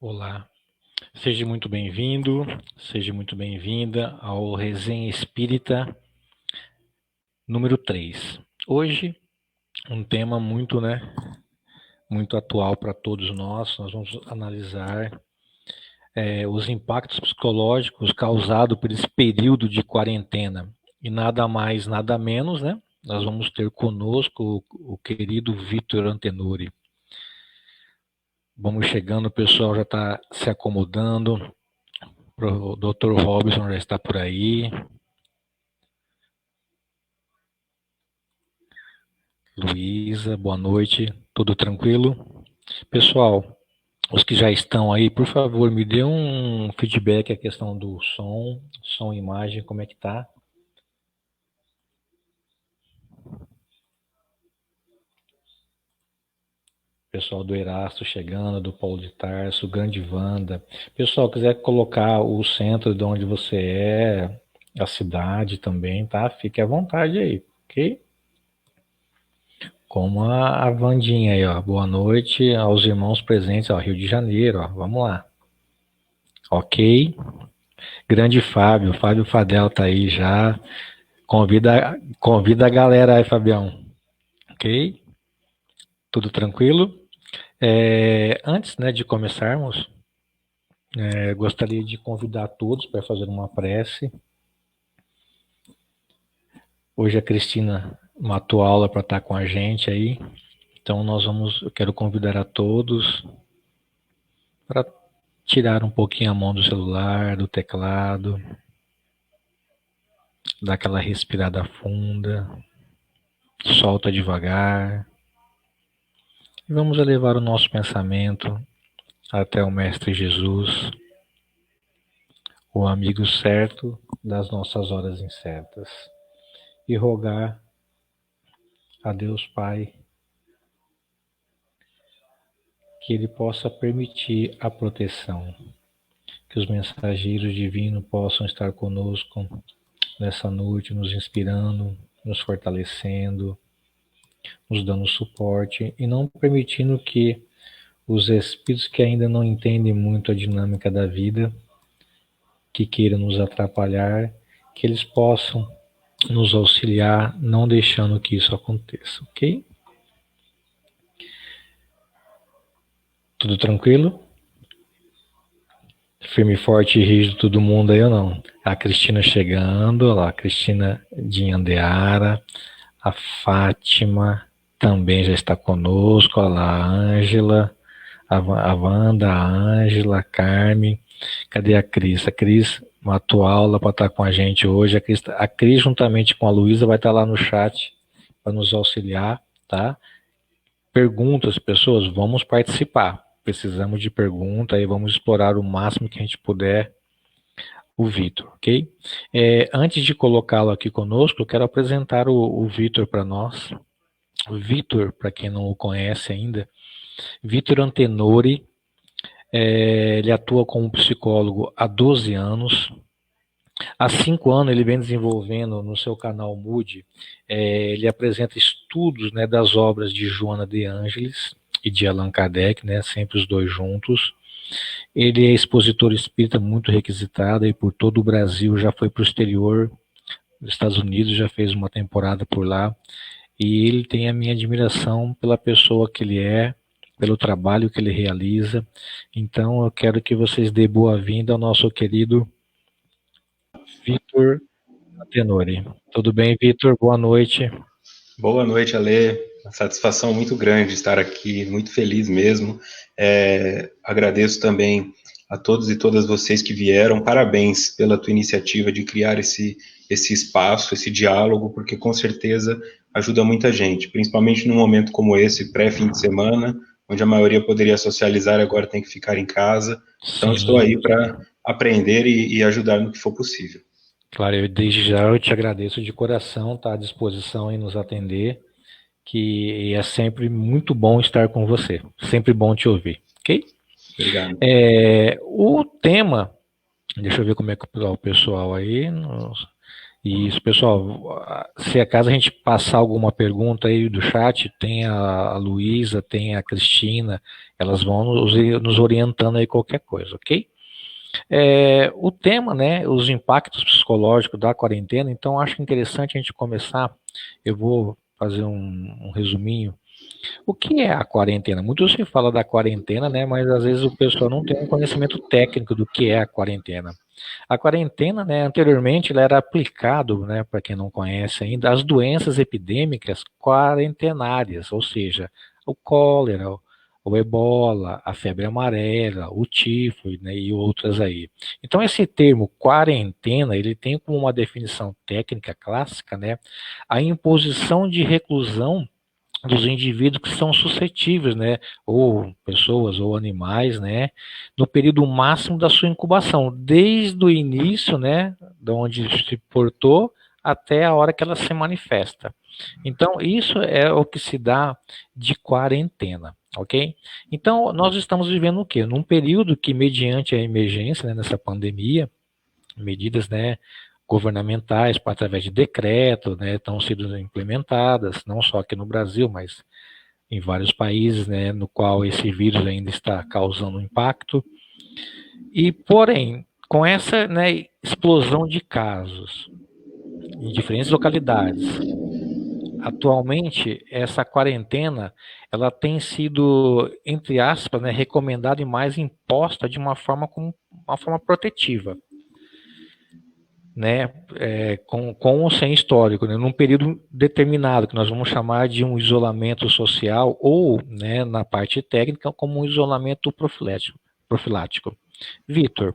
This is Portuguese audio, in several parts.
Olá, seja muito bem-vindo, seja muito bem-vinda ao Resenha Espírita número 3. Hoje, um tema muito atual para todos nós vamos analisar os impactos psicológicos causados por esse período de quarentena. E nada mais, nada menos, nós vamos ter conosco o querido Vitor Antenori. Vamos chegando, o pessoal já está se acomodando. O Dr. Robson já está por aí. Luísa, boa noite. Tudo tranquilo? Pessoal, os que já estão aí, por favor, me dê um feedback a questão do som e imagem, como é que tá? Pessoal do Erasto chegando, do Paulo de Tarso, grande Wanda. Pessoal, quiser colocar o centro de onde você é, a cidade também, tá? Fique à vontade aí, ok? Como a Vandinha aí, ó. Boa noite aos irmãos presentes, ó, Rio de Janeiro, ó. Vamos lá. Ok. Grande Fábio Fadel tá aí já. Convida a galera aí, Fabião. Ok? Tudo tranquilo? Antes, de começarmos, gostaria de convidar todos para fazer uma prece. Hoje a Cristina matou aula para estar com a gente aí. Então eu quero convidar a todos para tirar um pouquinho a mão do celular, do teclado, dar aquela respirada funda, solta devagar. E vamos elevar o nosso pensamento até o Mestre Jesus, o amigo certo das nossas horas incertas, e rogar a Deus Pai que Ele possa permitir a proteção, que os mensageiros divinos possam estar conosco nessa noite, nos inspirando, nos fortalecendo, nos dando suporte e não permitindo que os espíritos que ainda não entendem muito a dinâmica da vida, que queiram nos atrapalhar, que eles possam nos auxiliar, não deixando que isso aconteça, ok? Tudo tranquilo? Firme, forte e rígido todo mundo aí ou não? A Cristina chegando, olha lá, a Cristina de Andeara, a Fátima também já está conosco, olha lá, a Ângela, a Wanda, a Ângela, a Carmen. Cadê a Cris? A Cris matou aula para estar com a gente hoje. A Cris juntamente com a Luísa vai estar lá no chat para nos auxiliar, tá? Perguntas, pessoas, vamos participar. Precisamos de pergunta e vamos explorar o máximo que a gente puder o Vitor, ok? Antes de colocá-lo aqui conosco, eu quero apresentar o Vitor para nós. O Vitor, para quem não o conhece ainda, Vitor Antenori, ele atua como psicólogo há 12 anos. Há 5 anos ele vem desenvolvendo no seu canal Mood, ele apresenta estudos das obras de Joana de Ângeles e de Allan Kardec, sempre os dois juntos. Ele é expositor espírita muito requisitado e por todo o Brasil, já foi para o exterior, nos Estados Unidos, já fez uma temporada por lá. E ele tem a minha admiração pela pessoa que ele é, pelo trabalho que ele realiza. Então eu quero que vocês dêem boa-vinda ao nosso querido Vitor Antenori. Tudo bem, Vitor? Boa noite. Boa noite, Ale. Uma satisfação muito grande estar aqui, muito feliz mesmo. Agradeço também a todos e todas vocês que vieram. Parabéns pela tua iniciativa de criar esse espaço, esse diálogo, porque com certeza ajuda muita gente, principalmente num momento como esse, pré-fim de semana, onde a maioria poderia socializar e agora tem que ficar em casa. Então, estou aí para aprender e ajudar no que for possível. Claro, desde já eu te agradeço de coração, tá à disposição em nos atender, que é sempre muito bom estar com você, sempre bom te ouvir, ok? Obrigado. O tema, deixa eu ver como é que o pessoal aí, Isso, pessoal. Se acaso a gente passar alguma pergunta aí do chat, tem a Luísa, tem a Cristina, elas vão nos orientando aí qualquer coisa, ok? O tema, né, os impactos psicológicos da quarentena, então acho interessante a gente começar, eu vou fazer um resuminho. O que é a quarentena? Muito se fala da quarentena, né, mas às vezes o pessoal não tem um conhecimento técnico do que é a quarentena. A quarentena, né, anteriormente, ela era aplicado, né, para quem não conhece ainda, às doenças epidêmicas quarentenárias, ou seja, o cólera, o ebola, a febre amarela, o tifo, né, e outras aí. Então, esse termo quarentena, ele tem como uma definição técnica clássica, né, a imposição de reclusão dos indivíduos que são suscetíveis, né, ou pessoas ou animais, né, no período máximo da sua incubação, desde o início, né, de onde se portou até a hora que ela se manifesta. Então, isso é o que se dá de quarentena, ok? Então, nós estamos vivendo o quê? Num período que, mediante a emergência, né, nessa pandemia, medidas, né, governamentais, através de decreto, né, estão sendo implementadas, não só aqui no Brasil, mas em vários países, né, no qual esse vírus ainda está causando impacto. E, porém, com essa, né, explosão de casos em diferentes localidades, atualmente essa quarentena ela tem sido, entre aspas, né, recomendada e mais imposta de uma forma protetiva, né, com ou sem histórico, né, num período determinado, que nós vamos chamar de um isolamento social, ou, né, na parte técnica, como um isolamento profilático. Vitor,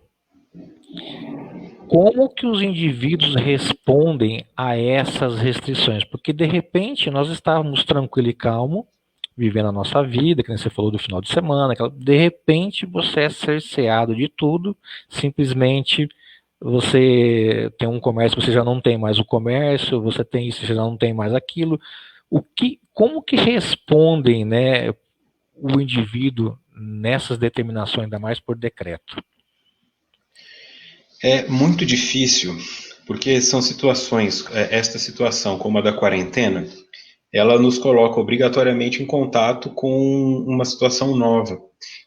como que os indivíduos respondem a essas restrições? Porque, de repente, nós estávamos tranquilo e calmo, vivendo a nossa vida, que nem você falou do final de semana, de repente você é cerceado de tudo, simplesmente você tem um comércio, você já não tem mais o comércio, você tem isso, você já não tem mais aquilo. Como que respondem, né, o indivíduo nessas determinações, ainda mais por decreto? É muito difícil, porque são situações, esta situação como a da quarentena, ela nos coloca obrigatoriamente em contato com uma situação nova.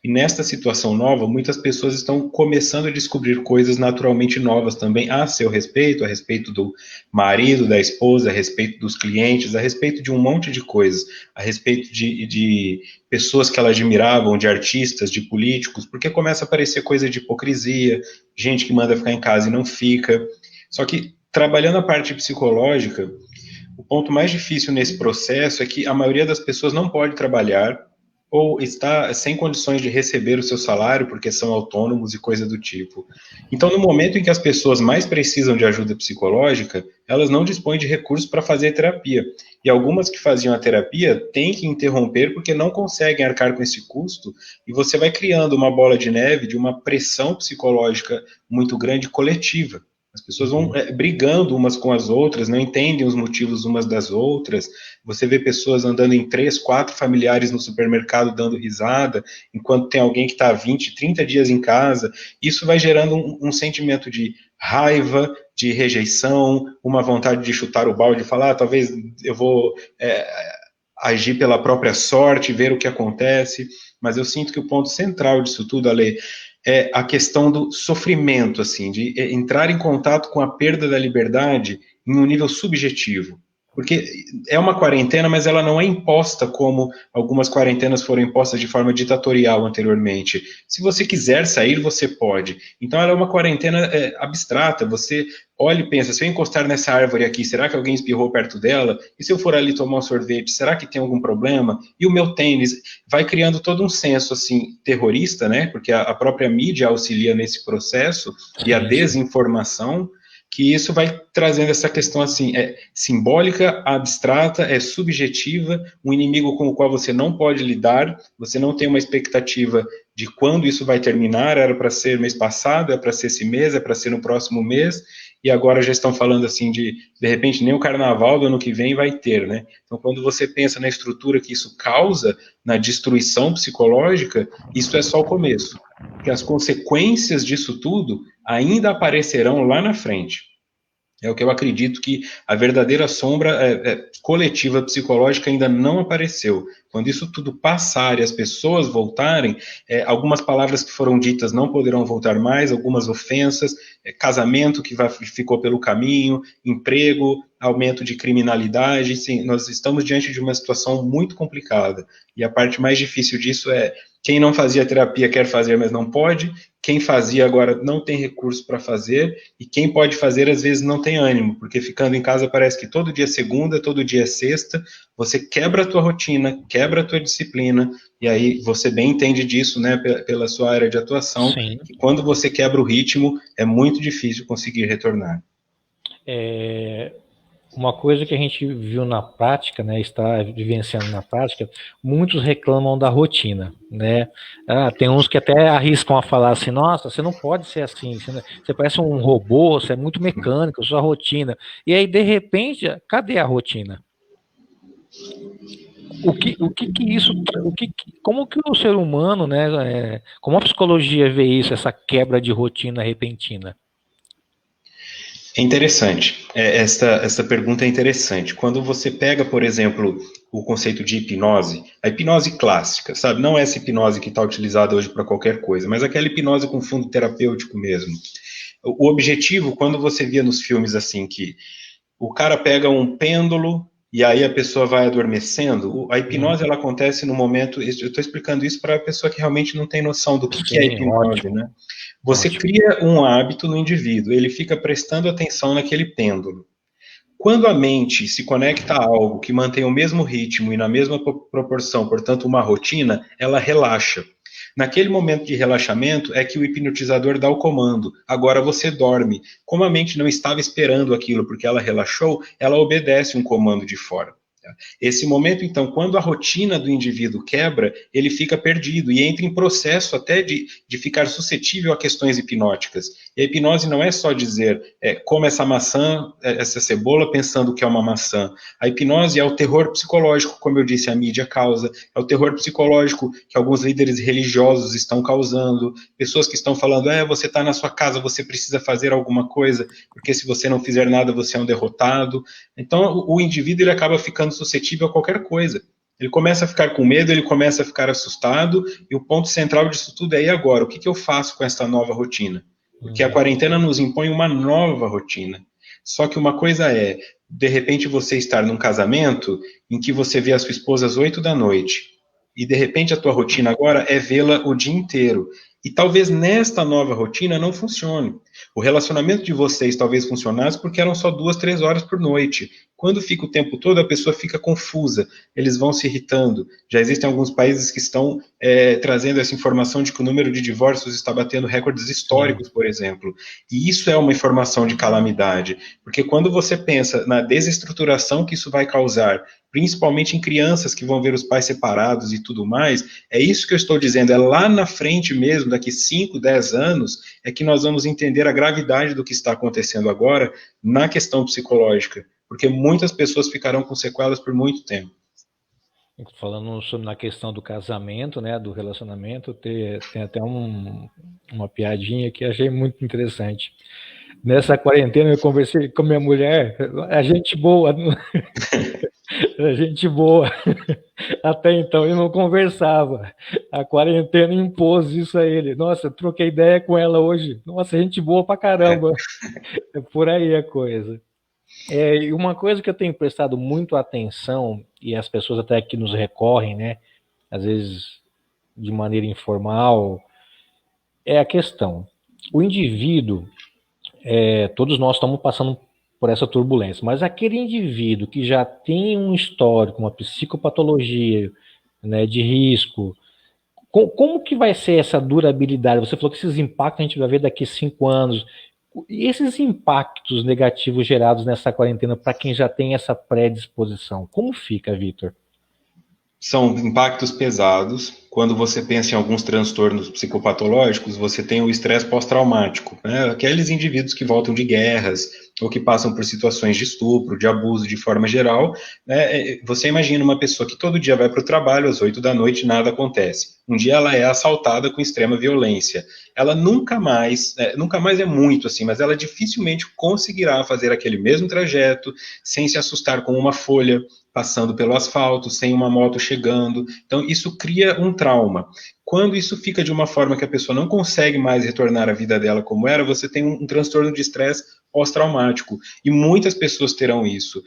E nesta situação nova, muitas pessoas estão começando a descobrir coisas naturalmente novas também a seu respeito, a respeito do marido, da esposa, a respeito dos clientes, a respeito de um monte de coisas, a respeito de pessoas que ela admiravam, de artistas, de políticos, porque começa a aparecer coisa de hipocrisia, gente que manda ficar em casa e não fica. Só que trabalhando a parte psicológica, o ponto mais difícil nesse processo é que a maioria das pessoas não pode trabalhar ou está sem condições de receber o seu salário porque são autônomos e coisa do tipo. Então, no momento em que as pessoas mais precisam de ajuda psicológica, elas não dispõem de recursos para fazer terapia. E algumas que faziam a terapia têm que interromper porque não conseguem arcar com esse custo, e você vai criando uma bola de neve de uma pressão psicológica muito grande coletiva. As pessoas vão brigando umas com as outras, não entendem os motivos umas das outras. Você vê pessoas andando em 3, 4 familiares no supermercado dando risada, enquanto tem alguém que está há 20, 30 dias em casa. Isso vai gerando um sentimento de raiva, de rejeição, uma vontade de chutar o balde e falar, talvez eu vou agir pela própria sorte, ver o que acontece. Mas eu sinto que o ponto central disso tudo, Ale, é a questão do sofrimento, assim, de entrar em contato com a perda da liberdade em um nível subjetivo. Porque é uma quarentena, mas ela não é imposta como algumas quarentenas foram impostas de forma ditatorial anteriormente. Se você quiser sair, você pode. Então ela é uma quarentena abstrata. Você olha e pensa, se eu encostar nessa árvore aqui, será que alguém espirrou perto dela? E se eu for ali tomar um sorvete, será que tem algum problema? E o meu tênis? Vai criando todo um senso, assim, terrorista, né? Porque a própria mídia auxilia nesse processo, e a Sim, sim. desinformação, que isso vai trazendo essa questão assim, simbólica, abstrata, é subjetiva, um inimigo com o qual você não pode lidar, você não tem uma expectativa de quando isso vai terminar, era para ser mês passado, é para ser esse mês, é para ser no próximo mês, e agora já estão falando assim de repente, nem o carnaval do ano que vem vai ter, né? Então, quando você pensa na estrutura que isso causa, na destruição psicológica, isso é só o começo. Porque as consequências disso tudo ainda aparecerão lá na frente. É o que eu acredito que a verdadeira sombra coletiva psicológica ainda não apareceu. Quando isso tudo passar e as pessoas voltarem, algumas palavras que foram ditas não poderão voltar mais, algumas ofensas, casamento que ficou pelo caminho, emprego, aumento de criminalidade. Sim, nós estamos diante de uma situação muito complicada. E a parte mais difícil disso é quem não fazia terapia quer fazer, mas não pode. Quem fazia agora não tem recurso para fazer, e quem pode fazer às vezes não tem ânimo, porque ficando em casa parece que todo dia é segunda, todo dia é sexta, você quebra a tua rotina, quebra a tua disciplina, e aí você bem entende disso, né, pela sua área de atuação, Sim. que quando você quebra o ritmo, é muito difícil conseguir retornar. Uma coisa que a gente viu na prática, né, está vivenciando na prática, muitos reclamam da rotina, né? Tem uns que até arriscam a falar assim, nossa, você não pode ser assim, você parece um robô, você é muito mecânico, sua rotina. E aí, de repente, cadê a rotina? Como que o ser humano, né, como a psicologia vê isso, essa quebra de rotina repentina? É interessante. Essa pergunta é interessante. Quando você pega, por exemplo, o conceito de hipnose, a hipnose clássica, sabe? Não essa hipnose que está utilizada hoje para qualquer coisa, mas aquela hipnose com fundo terapêutico mesmo. O objetivo, quando você via nos filmes assim, que o cara pega um pêndulo e aí a pessoa vai adormecendo, a hipnose ela acontece no momento. Eu estou explicando isso para a pessoa que realmente não tem noção do que é hipnose, ótimo. né? Você cria um hábito no indivíduo, ele fica prestando atenção naquele pêndulo. Quando a mente se conecta a algo que mantém o mesmo ritmo e na mesma proporção, portanto, uma rotina, ela relaxa. Naquele momento de relaxamento é que o hipnotizador dá o comando. Agora você dorme. Como a mente não estava esperando aquilo porque ela relaxou, ela obedece um comando de fora. Esse momento, então, quando a rotina do indivíduo quebra, ele fica perdido e entra em processo até de ficar suscetível a questões hipnóticas. E a hipnose não é só dizer, come essa maçã, essa cebola, pensando que é uma maçã. A hipnose é o terror psicológico, como eu disse, a mídia causa, é o terror psicológico que alguns líderes religiosos estão causando, pessoas que estão falando, você está na sua casa, você precisa fazer alguma coisa, porque se você não fizer nada, você é um derrotado. Então, o indivíduo ele acaba ficando suscetível a qualquer coisa. Ele começa a ficar com medo, ele começa a ficar assustado, e o ponto central disso tudo é, e agora? O que eu faço com esta nova rotina? Porque a quarentena nos impõe uma nova rotina. Só que uma coisa é, de repente, você estar num casamento em que você vê a sua esposa às 8 da noite, e de repente a tua rotina agora é vê-la o dia inteiro. E talvez nesta nova rotina não funcione. O relacionamento de vocês talvez funcionasse porque eram só 2, 3 horas por noite. Quando fica o tempo todo, a pessoa fica confusa, eles vão se irritando. Já existem alguns países que estão trazendo essa informação de que o número de divórcios está batendo recordes históricos, por exemplo. E isso é uma informação de calamidade, porque quando você pensa na desestruturação que isso vai causar, principalmente em crianças que vão ver os pais separados e tudo mais, é isso que eu estou dizendo, é lá na frente mesmo, daqui 5, 10 anos, é que nós vamos entender a gravidade do que está acontecendo agora na questão psicológica, porque muitas pessoas ficarão com sequelas por muito tempo. Falando sobre na questão do casamento, né, do relacionamento, tem até uma piadinha que achei muito interessante. Nessa quarentena eu conversei com minha mulher, a gente boa, a gente boa. Até então eu não conversava. A quarentena impôs isso a ele. Nossa, eu troquei ideia com ela hoje. Nossa, gente boa pra caramba. É por aí a coisa. E uma coisa que eu tenho prestado muito atenção, e as pessoas até que nos recorrem, né, às vezes de maneira informal, é a questão. O indivíduo, todos nós estamos passando por essa turbulência, mas aquele indivíduo que já tem um histórico, uma psicopatologia, né, de risco, como que vai ser essa durabilidade? Você falou que esses impactos a gente vai ver daqui a 5 anos. E esses impactos negativos gerados nessa quarentena para quem já tem essa predisposição, como fica, Vitor? São impactos pesados. Quando você pensa em alguns transtornos psicopatológicos, você tem o estresse pós-traumático, né? Aqueles indivíduos que voltam de guerras, ou que passam por situações de estupro, de abuso de forma geral, né? Você imagina uma pessoa que todo dia vai para o trabalho às 8 da noite e nada acontece. Um dia ela é assaltada com extrema violência. Ela nunca mais é muito assim, mas ela dificilmente conseguirá fazer aquele mesmo trajeto sem se assustar com uma folha passando pelo asfalto, sem uma moto chegando. Então, isso cria um trauma. Quando isso fica de uma forma que a pessoa não consegue mais retornar à vida dela como era, você tem um transtorno de estresse pós-traumático. E muitas pessoas terão isso.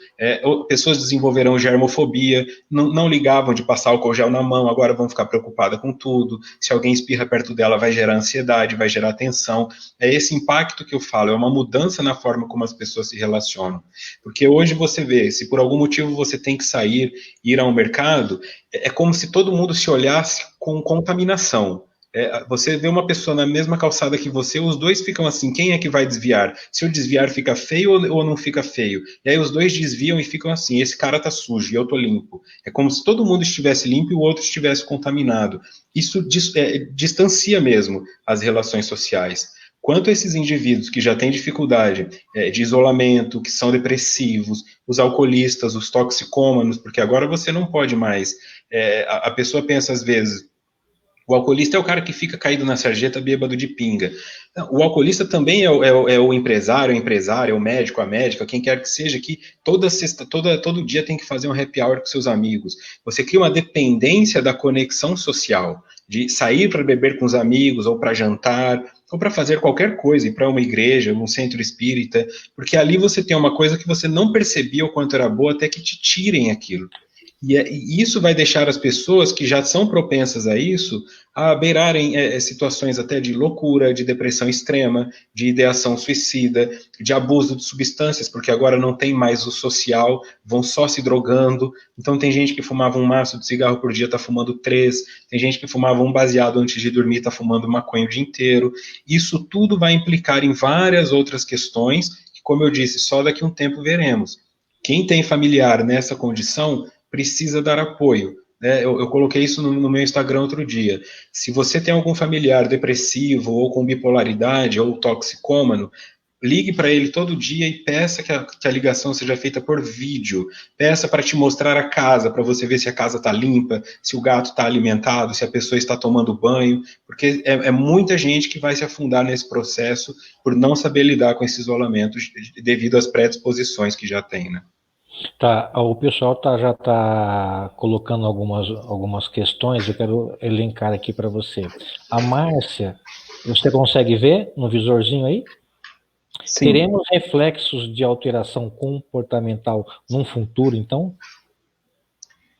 Pessoas desenvolverão germofobia, não ligavam de passar álcool gel na mão, agora vão ficar preocupadas com tudo. Se alguém espirra perto dela, vai gerar ansiedade, vai gerar tensão. É esse impacto que eu falo, é uma mudança na forma como as pessoas se relacionam. Porque hoje você vê, se por algum motivo você tem que sair, ir ao mercado, é como se todo mundo se olhasse com contaminação. Você vê uma pessoa na mesma calçada que você, os dois ficam assim, quem é que vai desviar? Se eu desviar, fica feio ou não fica feio? E aí os dois desviam e ficam assim, esse cara tá sujo e eu tô limpo. É como se todo mundo estivesse limpo e o outro estivesse contaminado. Isso distancia mesmo as relações sociais. Quanto a esses indivíduos que já têm dificuldade de isolamento, que são depressivos, os alcoolistas, os toxicômanos, porque agora você não pode mais. A pessoa pensa às vezes, o alcoolista é o cara que fica caído na sarjeta bêbado de pinga. O alcoolista também é o empresário, a empresária, o médico, a médica, quem quer que seja, que todo dia tem que fazer um happy hour com seus amigos. Você cria uma dependência da conexão social, de sair para beber com os amigos, ou para jantar, ou para fazer qualquer coisa, ir para uma igreja, um centro espírita, porque ali você tem uma coisa que você não percebia o quanto era boa até que te tirem aquilo. E isso vai deixar as pessoas que já são propensas a isso a beirarem situações até de loucura, de depressão extrema, de ideação suicida, de abuso de substâncias, porque agora não tem mais o social, vão só se drogando. Então tem gente que fumava um maço de cigarro por dia, está fumando 3, tem gente que fumava um baseado antes de dormir, está fumando maconha o dia inteiro. Isso tudo vai implicar em várias outras questões, que, como eu disse, só daqui a um tempo veremos. Quem tem familiar nessa condição precisa dar apoio. Eu coloquei isso no meu Instagram outro dia. Se você tem algum familiar depressivo, ou com bipolaridade, ou toxicômano, ligue para ele todo dia e peça que a ligação seja feita por vídeo. Peça para te mostrar a casa, para você ver se a casa está limpa, se o gato está alimentado, se a pessoa está tomando banho, porque é muita gente que vai se afundar nesse processo por não saber lidar com esse isolamento devido às predisposições que já tem, né? Tá, o pessoal já está colocando algumas questões, eu quero elencar aqui para você. A Márcia, você consegue ver no visorzinho aí? Sim. Teremos reflexos de alteração comportamental num futuro, então?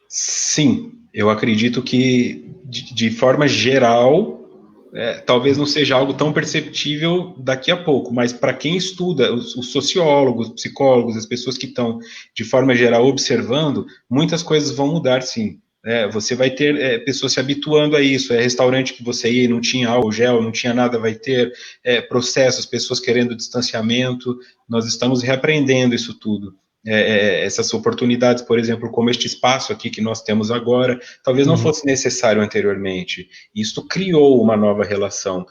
Sim, eu acredito que, de forma geral, talvez não seja algo tão perceptível daqui a pouco, mas para quem estuda, os sociólogos, psicólogos, as pessoas que estão, de forma geral, observando, muitas coisas vão mudar, sim. Você vai ter pessoas se habituando a isso, restaurante que você ia e não tinha álcool gel, não tinha nada, vai ter processos, pessoas querendo distanciamento, nós estamos reaprendendo isso tudo. Essas oportunidades, por exemplo, como este espaço aqui que nós temos agora, talvez não fosse necessário anteriormente. Isto criou uma nova relação.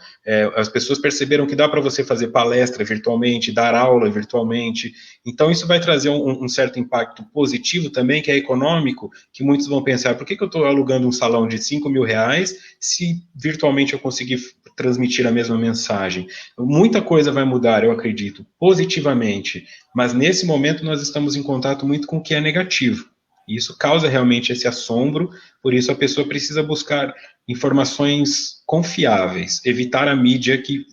As pessoas perceberam que dá para você fazer palestra virtualmente, dar aula virtualmente. Então, isso vai trazer um certo impacto positivo também, que é econômico, que muitos vão pensar, por que eu estou alugando um salão de R$5.000 se virtualmente eu conseguir transmitir a mesma mensagem? Muita coisa vai mudar, eu acredito, positivamente, mas nesse momento nós estamos em contato muito com o que é negativo. E isso causa realmente esse assombro, por isso a pessoa precisa buscar informações confiáveis, evitar a mídia que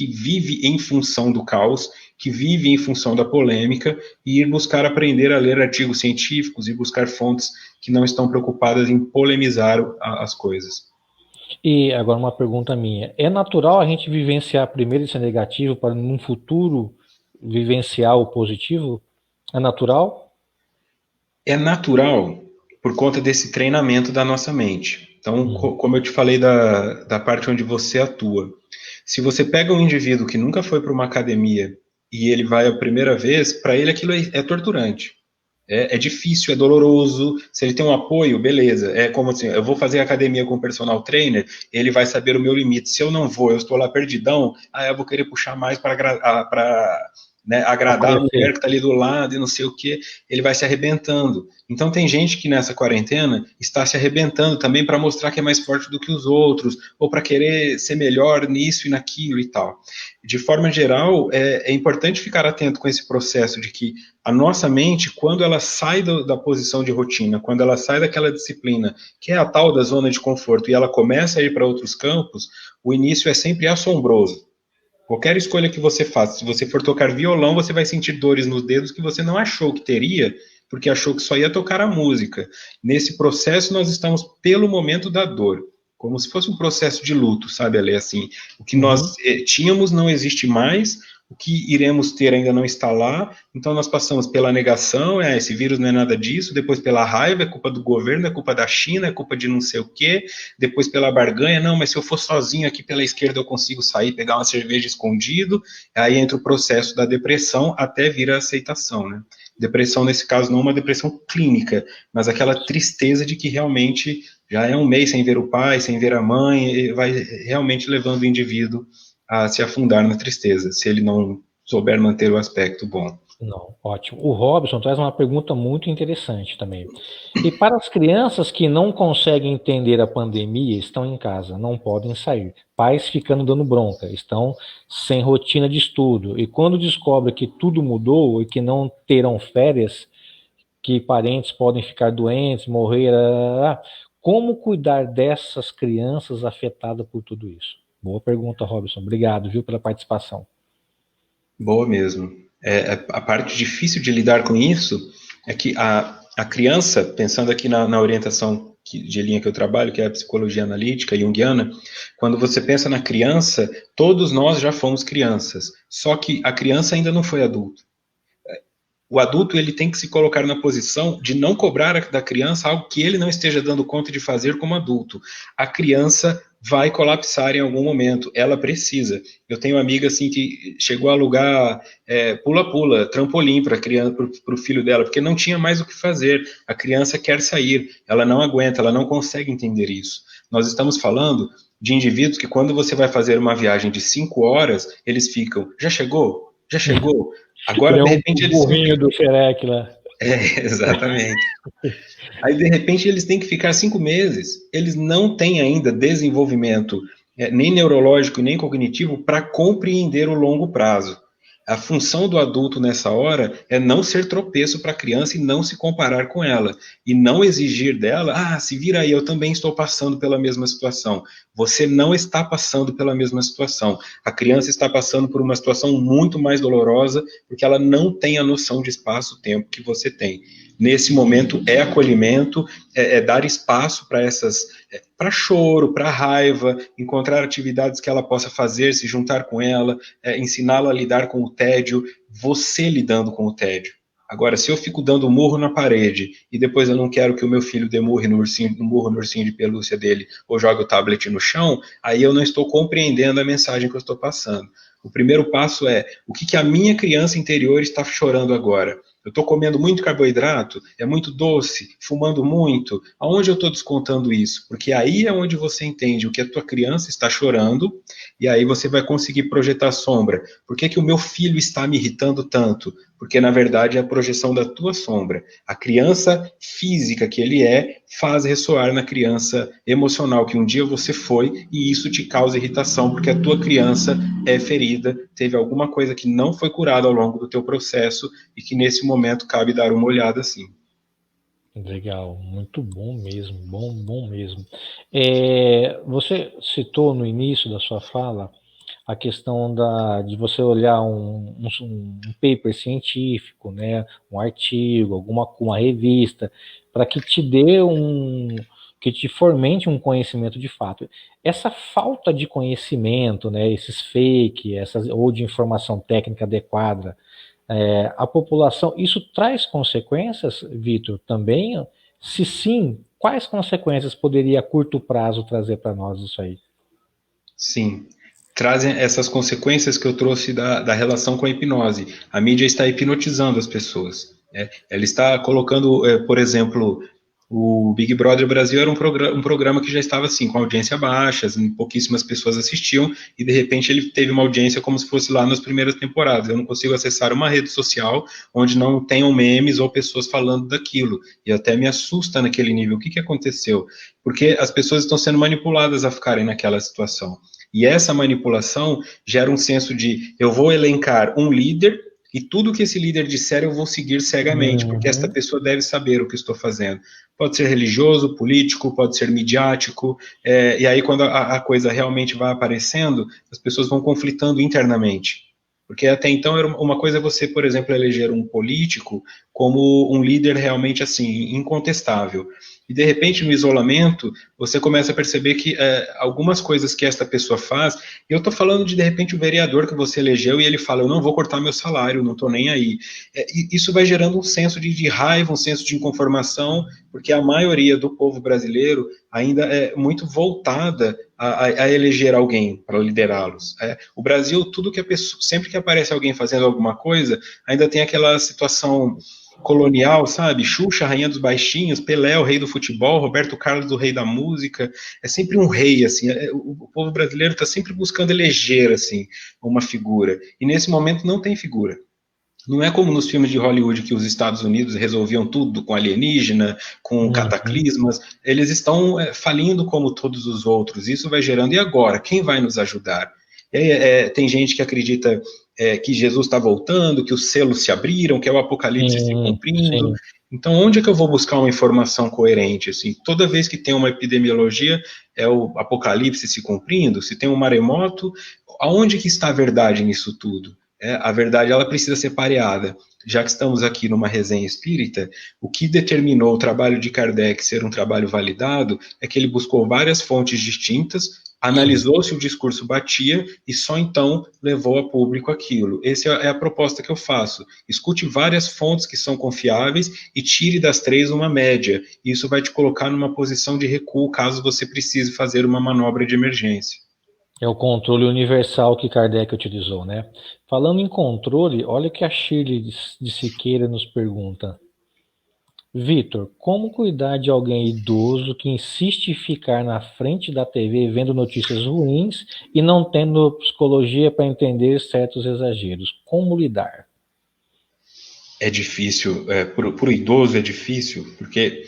vive em função do caos, que vive em função da polêmica, e ir buscar aprender a ler artigos científicos e buscar fontes que não estão preocupadas em polemizar as coisas. E agora uma pergunta minha, é natural a gente vivenciar primeiro esse negativo para num futuro vivenciar o positivo? É natural? É natural por conta desse treinamento da nossa mente. Então, como eu te falei da parte onde você atua, se você pega um indivíduo que nunca foi para uma academia e ele vai a primeira vez, para ele aquilo é torturante. É difícil, é doloroso. Se ele tem um apoio, beleza. É como assim, eu vou fazer academia com o personal trainer, ele vai saber o meu limite. Se eu não vou, eu estou lá perdidão, eu vou querer puxar mais para né, Pra agradar a mulher crescer. que está ali do lado e não sei o que, ele vai se arrebentando. Então tem gente que nessa quarentena está se arrebentando também para mostrar que é mais forte do que os outros, ou para querer ser melhor nisso e naquilo e tal. De forma geral, é importante ficar atento com esse processo de que a nossa mente, quando ela sai da posição de rotina, quando ela sai daquela disciplina, que é a tal da zona de conforto, e ela começa a ir para outros campos, o início é sempre assombroso. Qualquer escolha que você faça, se você for tocar violão, você vai sentir dores nos dedos que você não achou que teria, porque achou que só ia tocar a música. Nesse processo, nós estamos pelo momento da dor, como se fosse um processo de luto, sabe, Ale? Assim, o que nós Uhum. tínhamos não existe mais, o que iremos ter ainda não está lá, então nós passamos pela negação, esse vírus não é nada disso, depois pela raiva, é culpa do governo, é culpa da China, é culpa de não sei o quê, depois pela barganha, não, mas se eu for sozinho aqui pela esquerda eu consigo sair, pegar uma cerveja escondido, aí entra o processo da depressão até vir a aceitação, né? Depressão, nesse caso, não uma depressão clínica, mas aquela tristeza de que realmente já é um mês sem ver o pai, sem ver a mãe, e vai realmente levando o indivíduo a se afundar na tristeza, se ele não souber manter o aspecto bom. Não, ótimo. O Robson traz uma pergunta muito interessante também. E para as crianças que não conseguem entender a pandemia, estão em casa, não podem sair. Pais ficando dando bronca, estão sem rotina de estudo. E quando descobrem que tudo mudou e que não terão férias, que parentes podem ficar doentes, morrer, como cuidar dessas crianças afetadas por tudo isso? Boa pergunta, Robson. Obrigado, viu, pela participação. Boa mesmo. A parte difícil de lidar com isso é que a criança, pensando aqui na orientação de linha que eu trabalho, que é a psicologia analítica junguiana, quando você pensa na criança, todos nós já fomos crianças, só que a criança ainda não foi adulto. O adulto ele tem que se colocar na posição de não cobrar da criança algo que ele não esteja dando conta de fazer como adulto. A criança vai colapsar em algum momento, ela precisa. Eu tenho uma amiga assim que chegou a alugar pula-pula, trampolim para o filho dela, porque não tinha mais o que fazer. A criança quer sair, ela não aguenta, ela não consegue entender isso. Nós estamos falando de indivíduos que quando você vai fazer uma viagem de 5 horas, eles ficam, já chegou? Já chegou? Que Agora, nem de um repente, eles têm burrinho do Shrek lá. exatamente. Aí, de repente, eles têm que ficar 5 meses. Eles não têm ainda desenvolvimento nem neurológico nem cognitivo para compreender o longo prazo. A função do adulto nessa hora é não ser tropeço para a criança e não se comparar com ela. E não exigir dela, se vira aí, eu também estou passando pela mesma situação. Você não está passando pela mesma situação. A criança está passando por uma situação muito mais dolorosa, porque ela não tem a noção de espaço-tempo que você tem. Nesse momento é acolhimento, é dar espaço para para choro, para raiva, encontrar atividades que ela possa fazer, se juntar com ela, ensiná-la a lidar com o tédio, você lidando com o tédio. Agora, se eu fico dando murro na parede e depois eu não quero que o meu filho dê murro no ursinho de pelúcia dele ou jogue o tablet no chão, aí eu não estou compreendendo a mensagem que eu estou passando. O primeiro passo é o que a minha criança interior está chorando agora. Eu estou comendo muito carboidrato, é muito doce, fumando muito. Aonde eu estou descontando isso? Porque aí é onde você entende o que a tua criança está chorando e aí você vai conseguir projetar a sombra. Por que o meu filho está me irritando tanto? Porque, na verdade, é a projeção da tua sombra. A criança física que ele faz ressoar na criança emocional que um dia você foi e isso te causa irritação, porque a tua criança é ferida, teve alguma coisa que não foi curada ao longo do teu processo e que nesse momento cabe dar uma olhada assim. Legal, muito bom mesmo, bom, bom mesmo. Você citou no início da sua fala a questão de você olhar um paper científico, né, um artigo, uma revista, para que te dê que te fomente um conhecimento de fato. Essa falta de conhecimento, né, esses fake, ou de informação técnica adequada, a população, isso traz consequências, Vitor, também? Se sim, quais consequências poderia a curto prazo trazer para nós isso aí? Sim, trazem essas consequências que eu trouxe da relação com a hipnose. A mídia está hipnotizando as pessoas. Ela está colocando, por exemplo, O Big Brother Brasil era um programa que já estava assim, com audiência baixa, pouquíssimas pessoas assistiam, e de repente ele teve uma audiência como se fosse lá nas primeiras temporadas. Eu não consigo acessar uma rede social onde não tenham memes ou pessoas falando daquilo, e até me assusta naquele nível. O que aconteceu? Porque as pessoas estão sendo manipuladas a ficarem naquela situação. E essa manipulação gera um senso de eu vou elencar um líder e tudo que esse líder disser eu vou seguir cegamente, porque esta Uhum. pessoa deve saber o que estou fazendo. Pode ser religioso, político, pode ser midiático, e aí quando a coisa realmente vai aparecendo, as pessoas vão conflitando internamente. Porque até então era uma coisa você, por exemplo, eleger um político como um líder realmente assim, incontestável. E de repente, no isolamento, você começa a perceber que algumas coisas que esta pessoa faz, e eu estou falando de repente o vereador que você elegeu e ele fala, eu não vou cortar meu salário, não estou nem aí. Isso vai gerando um senso de raiva, um senso de inconformação, porque a maioria do povo brasileiro ainda é muito voltada a eleger alguém para liderá-los. O Brasil, tudo que a pessoa, sempre que aparece alguém fazendo alguma coisa, ainda tem aquela situação colonial, sabe? Xuxa, rainha dos baixinhos, Pelé, o rei do futebol, Roberto Carlos, o rei da música. É sempre um rei, assim. O povo brasileiro está sempre buscando eleger, assim, uma figura. E nesse momento não tem figura. Não é como nos filmes de Hollywood que os Estados Unidos resolviam tudo com alienígena, com Uhum. cataclismas. Eles estão falindo como todos os outros. Isso vai gerando. E agora? Quem vai nos ajudar? Tem gente que acredita que Jesus está voltando, que os selos se abriram, que é o Apocalipse se Sim, cumprindo. sim. Então, onde é que eu vou buscar uma informação coerente? Assim, toda vez que tem uma epidemiologia, é o Apocalipse se cumprindo. Se tem um maremoto, aonde que está a verdade nisso tudo? A verdade ela precisa ser pareada. Já que estamos aqui numa resenha espírita, o que determinou o trabalho de Kardec ser um trabalho validado é que ele buscou várias fontes distintas, Sim. analisou se o discurso batia e só então levou a público aquilo. Essa é a proposta que eu faço. Escute várias fontes que são confiáveis e tire das três uma média. Isso vai te colocar numa posição de recuo caso você precise fazer uma manobra de emergência. É o controle universal que Kardec utilizou, né? Falando em controle, olha o que a Shirley de Siqueira nos pergunta. Vitor, como cuidar de alguém idoso que insiste em ficar na frente da TV vendo notícias ruins e não tendo psicologia para entender certos exageros? Como lidar? É difícil, para o idoso é difícil, porque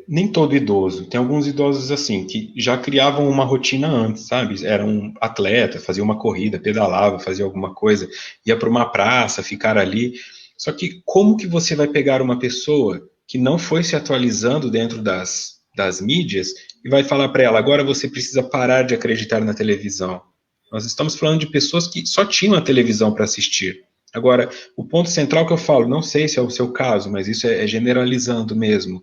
nem todo idoso, tem alguns idosos assim, que já criavam uma rotina antes, sabe? Era um atleta, fazia uma corrida, pedalava, fazia alguma coisa, ia para uma praça, ficar ali. Só que como que você vai pegar uma pessoa que não foi se atualizando dentro das mídias e vai falar para ela, agora você precisa parar de acreditar na televisão? Nós estamos falando de pessoas que só tinham a televisão para assistir. Agora, o ponto central que eu falo, não sei se é o seu caso, mas isso é generalizando mesmo.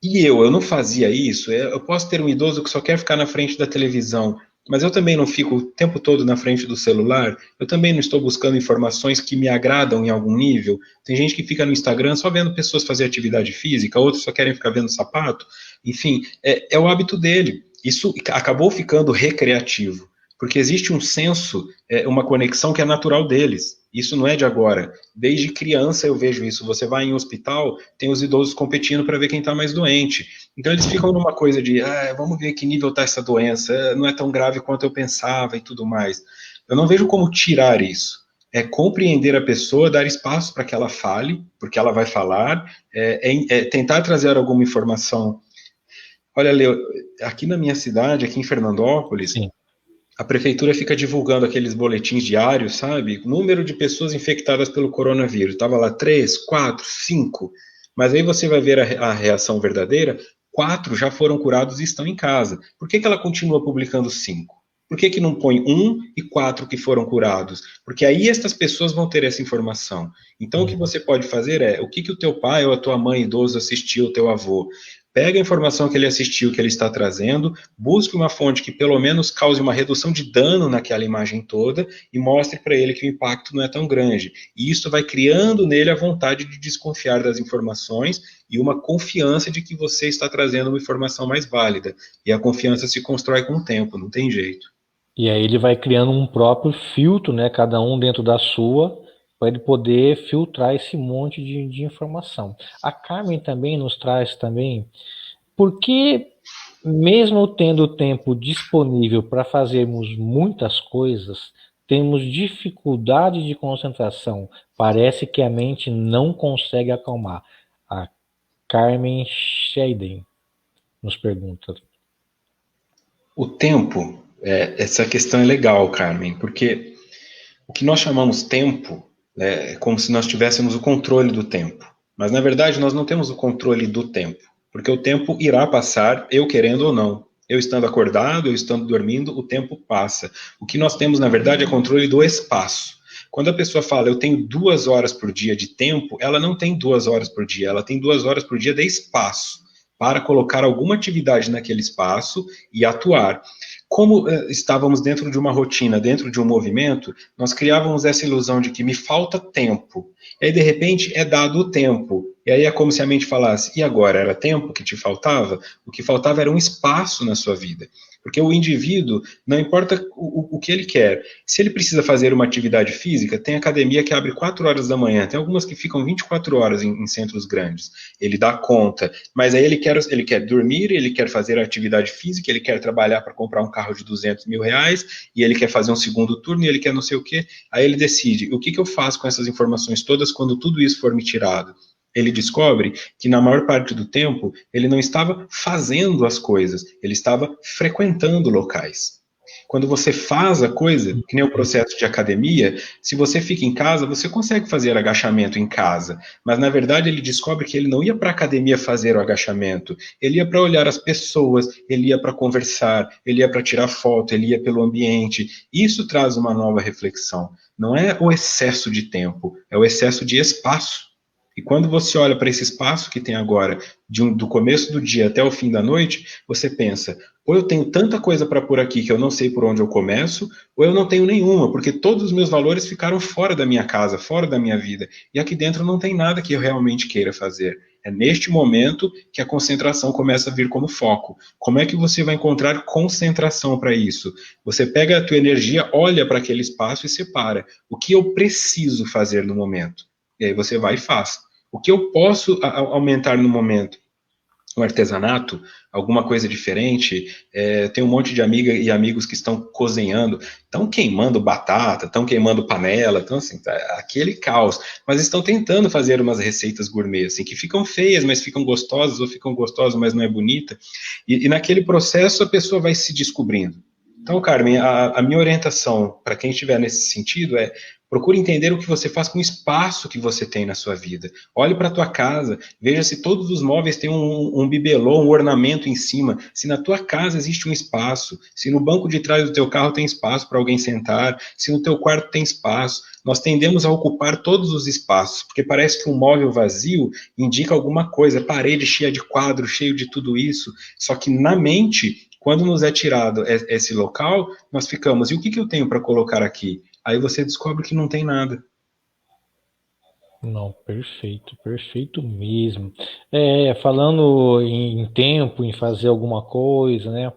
E eu não fazia isso. Eu posso ter um idoso que só quer ficar na frente da televisão, mas eu também não fico o tempo todo na frente do celular. Eu também não estou buscando informações que me agradam em algum nível. Tem gente que fica no Instagram só vendo pessoas fazer atividade física, outros só querem ficar vendo sapato. Enfim, é o hábito dele. Isso acabou ficando recreativo, porque existe um senso, uma conexão que é natural deles. Isso não é de agora. Desde criança eu vejo isso. Você vai em um hospital, tem os idosos competindo para ver quem está mais doente. Então eles ficam numa coisa de, vamos ver que nível está essa doença, não é tão grave quanto eu pensava e tudo mais. Eu não vejo como tirar isso. É compreender a pessoa, dar espaço para que ela fale, porque ela vai falar, tentar trazer alguma informação. Olha, Leo, aqui na minha cidade, aqui em Fernandópolis, Sim. a prefeitura fica divulgando aqueles boletins diários, sabe? Número de pessoas infectadas pelo coronavírus. Estava lá 3, 4, 5. Mas aí você vai ver a reação verdadeira. 4 já foram curados e estão em casa. Por que ela continua publicando 5? Por que não põe 1 e 4 que foram curados? Porque aí estas pessoas vão ter essa informação. Então o que Uhum. você pode fazer o que o teu pai ou a tua mãe idoso assistiu, o teu avô. Pega a informação que ele assistiu, que ele está trazendo, busque uma fonte que pelo menos cause uma redução de dano naquela imagem toda e mostre para ele que o impacto não é tão grande. E isso vai criando nele a vontade de desconfiar das informações e uma confiança de que você está trazendo uma informação mais válida. E a confiança se constrói com o tempo, não tem jeito. E aí ele vai criando um próprio filtro, né? Cada um dentro da sua, para ele poder filtrar esse monte de informação. A Carmen também nos traz também, porque mesmo tendo tempo disponível para fazermos muitas coisas, temos dificuldade de concentração. Parece que a mente não consegue acalmar. A Carmen Scheiden nos pergunta. O tempo, essa questão é legal, Carmen, porque o que nós chamamos tempo é como se nós tivéssemos o controle do tempo. Mas, na verdade, nós não temos o controle do tempo, porque o tempo irá passar, eu querendo ou não. Eu estando acordado, eu estando dormindo, o tempo passa. O que nós temos, na verdade, é controle do espaço. Quando a pessoa fala, eu tenho 2 horas por dia de tempo, ela não tem 2 horas por dia, ela tem 2 horas por dia de espaço, para colocar alguma atividade naquele espaço e atuar. Como estávamos dentro de uma rotina, dentro de um movimento, nós criávamos essa ilusão de que me falta tempo. E aí, de repente, é dado o tempo. E aí é como se a mente falasse, e agora? Era tempo que te faltava? O que faltava era um espaço na sua vida. Porque o indivíduo, não importa o que ele quer, se ele precisa fazer uma atividade física, tem academia que abre 4 horas da manhã, tem algumas que ficam 24 horas em centros grandes. Ele dá conta, mas aí ele quer dormir, ele quer fazer atividade física, ele quer trabalhar para comprar um carro de 200 mil reais, e ele quer fazer um segundo turno, e ele quer não sei o quê. Aí ele decide, o que eu faço com essas informações todas quando tudo isso for me tirado? Ele descobre que na maior parte do tempo ele não estava fazendo as coisas, ele estava frequentando locais. Quando você faz a coisa, que nem o processo de academia, se você fica em casa, você consegue fazer agachamento em casa, mas na verdade ele descobre que ele não ia para a academia fazer o agachamento, ele ia para olhar as pessoas, ele ia para conversar, ele ia para tirar foto, ele ia pelo ambiente. Isso traz uma nova reflexão. Não é o excesso de tempo, é o excesso de espaço. E quando você olha para esse espaço que tem agora, do começo do dia até o fim da noite, você pensa, ou eu tenho tanta coisa para pôr aqui que eu não sei por onde eu começo, ou eu não tenho nenhuma, porque todos os meus valores ficaram fora da minha casa, fora da minha vida. E aqui dentro não tem nada que eu realmente queira fazer. É neste momento que a concentração começa a vir como foco. Como é que você vai encontrar concentração para isso? Você pega a tua energia, olha para aquele espaço e separa. O que eu preciso fazer no momento? E aí você vai e faz. O que eu posso aumentar no momento? Um artesanato, alguma coisa diferente. Tem um monte de amigas e amigos que estão cozinhando, estão queimando batata, estão queimando panela, então assim, tá aquele caos. Mas estão tentando fazer umas receitas gourmet, assim, que ficam feias, mas ficam gostosas, ou ficam gostosas, mas não é bonita. E naquele processo a pessoa vai se descobrindo. Então, Carmen, a minha orientação para quem estiver nesse sentido é procure entender o que você faz com o espaço que você tem na sua vida. Olhe para a tua casa, veja se todos os móveis têm um bibelô, um ornamento em cima, se na tua casa existe um espaço, se no banco de trás do teu carro tem espaço para alguém sentar, se no teu quarto tem espaço. Nós tendemos a ocupar todos os espaços, porque parece que um móvel vazio indica alguma coisa, parede cheia de quadros, cheio de tudo isso, só que na mente, quando nos é tirado esse local, nós ficamos, e o que eu tenho para colocar aqui? Aí você descobre que não tem nada. Não, perfeito, perfeito mesmo. Falando em tempo, em fazer alguma coisa, né?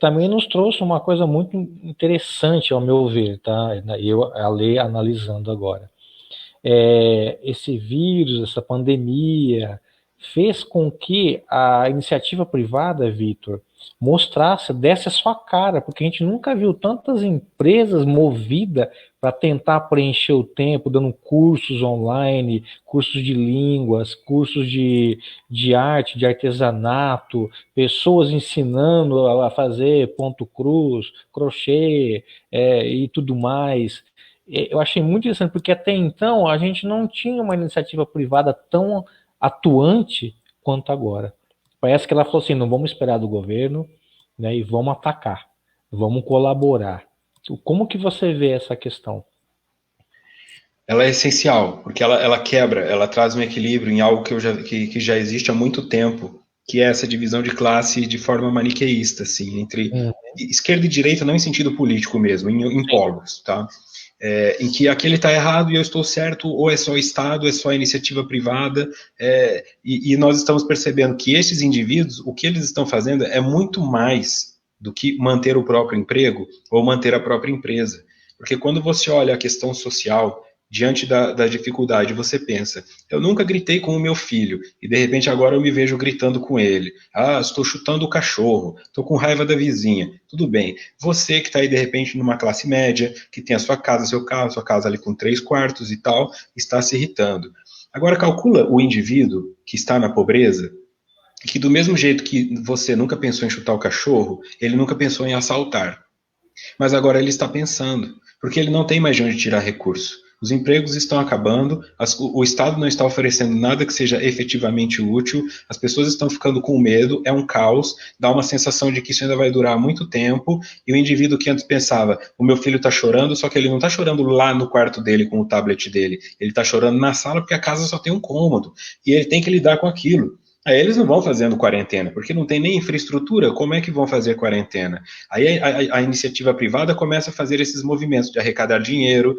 Também nos trouxe uma coisa muito interessante, ao meu ver, tá? Eu, a Lê, analisando agora. Esse vírus, essa pandemia, fez com que a iniciativa privada, Vitor, mostrasse, desse a sua cara, porque a gente nunca viu tantas empresas movidas para tentar preencher o tempo, dando cursos online, cursos de línguas, cursos de arte, de artesanato, pessoas ensinando a fazer ponto cruz, crochê e tudo mais. Eu achei muito interessante, porque até então a gente não tinha uma iniciativa privada tão atuante quanto agora. Parece que ela falou assim, não vamos esperar do governo, né, e vamos atacar, vamos colaborar. Como que você vê essa questão? Ela é essencial, porque ela quebra, ela traz um equilíbrio em algo que já existe há muito tempo, que é essa divisão de classe de forma maniqueísta, assim, entre esquerda e direita, não em sentido político mesmo, em polos, tá? Em que aquele está errado e eu estou certo, ou é só o Estado, é só a iniciativa privada, e nós estamos percebendo que esses indivíduos, o que eles estão fazendo é muito mais do que manter o próprio emprego ou manter a própria empresa. Porque quando você olha a questão social, diante da dificuldade, você pensa, eu nunca gritei com o meu filho, e de repente agora eu me vejo gritando com ele. Ah, estou chutando o cachorro, estou com raiva da vizinha. Tudo bem. Você que está aí de repente numa classe média, que tem a sua casa, seu carro, sua casa ali com 3 quartos e tal, está se irritando. Agora calcula o indivíduo que está na pobreza, que do mesmo jeito que você nunca pensou em chutar o cachorro, ele nunca pensou em assaltar. Mas agora ele está pensando, porque ele não tem mais de onde tirar recurso. Os empregos estão acabando, o Estado não está oferecendo nada que seja efetivamente útil, as pessoas estão ficando com medo, é um caos, dá uma sensação de que isso ainda vai durar muito tempo, e o indivíduo que antes pensava, o meu filho está chorando, só que ele não está chorando lá no quarto dele com o tablet dele, ele está chorando na sala porque a casa só tem um cômodo, e ele tem que lidar com aquilo. Aí eles não vão fazendo quarentena, porque não tem nem infraestrutura, como é que vão fazer quarentena? Aí a iniciativa privada começa a fazer esses movimentos de arrecadar dinheiro,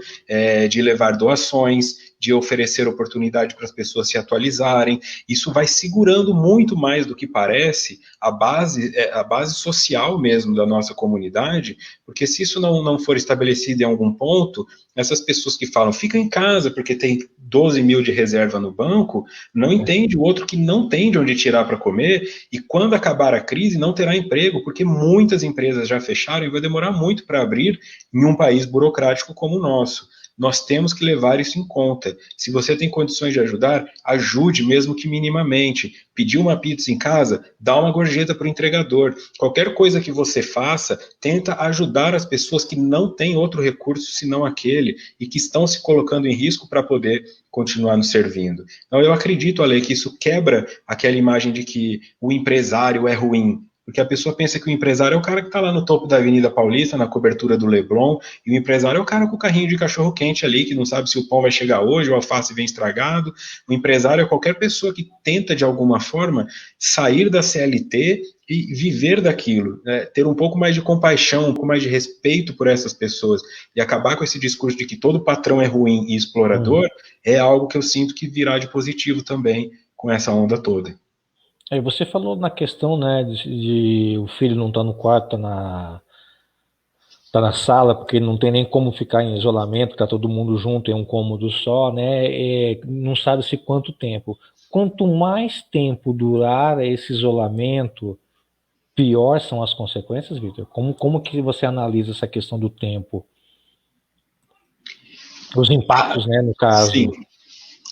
de levar doações, de oferecer oportunidade para as pessoas se atualizarem. Isso vai segurando muito mais do que parece a base social mesmo da nossa comunidade, porque se isso não for estabelecido em algum ponto, essas pessoas que falam, fica em casa porque tem 12 mil de reserva no banco, não entende o outro que não tem de onde tirar para comer, e quando acabar a crise não terá emprego, porque muitas empresas já fecharam e vai demorar muito para abrir em um país burocrático como o nosso. Nós temos que levar isso em conta. Se você tem condições de ajudar, ajude mesmo que minimamente. Pedir uma pizza em casa, dá uma gorjeta para o entregador. Qualquer coisa que você faça, tenta ajudar as pessoas que não têm outro recurso senão aquele e que estão se colocando em risco para poder continuar nos servindo. Então, eu acredito, Ale, que isso quebra aquela imagem de que o empresário é ruim. Porque a pessoa pensa que o empresário é o cara que está lá no topo da Avenida Paulista, na cobertura do Leblon, e o empresário é o cara com o carrinho de cachorro-quente ali, que não sabe se o pão vai chegar hoje, o alface vem estragado. O empresário é qualquer pessoa que tenta, de alguma forma, sair da CLT e viver daquilo, né? Ter um pouco mais de compaixão, um pouco mais de respeito por essas pessoas e acabar com esse discurso de que todo patrão é ruim e explorador, é algo que eu sinto que virá de positivo também com essa onda toda. Aí você falou na questão, né, de o filho não tá no quarto, tá na sala, porque não tem nem como ficar em isolamento, tá todo mundo junto em um cômodo só, né, não sabe-se quanto tempo. Quanto mais tempo durar esse isolamento, pior são as consequências, Victor? Como que você analisa essa questão do tempo? Os impactos, né, no caso. Sim,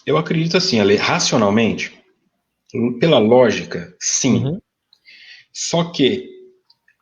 eu acredito assim, Ale, racionalmente, pela lógica, sim. Uhum. Só que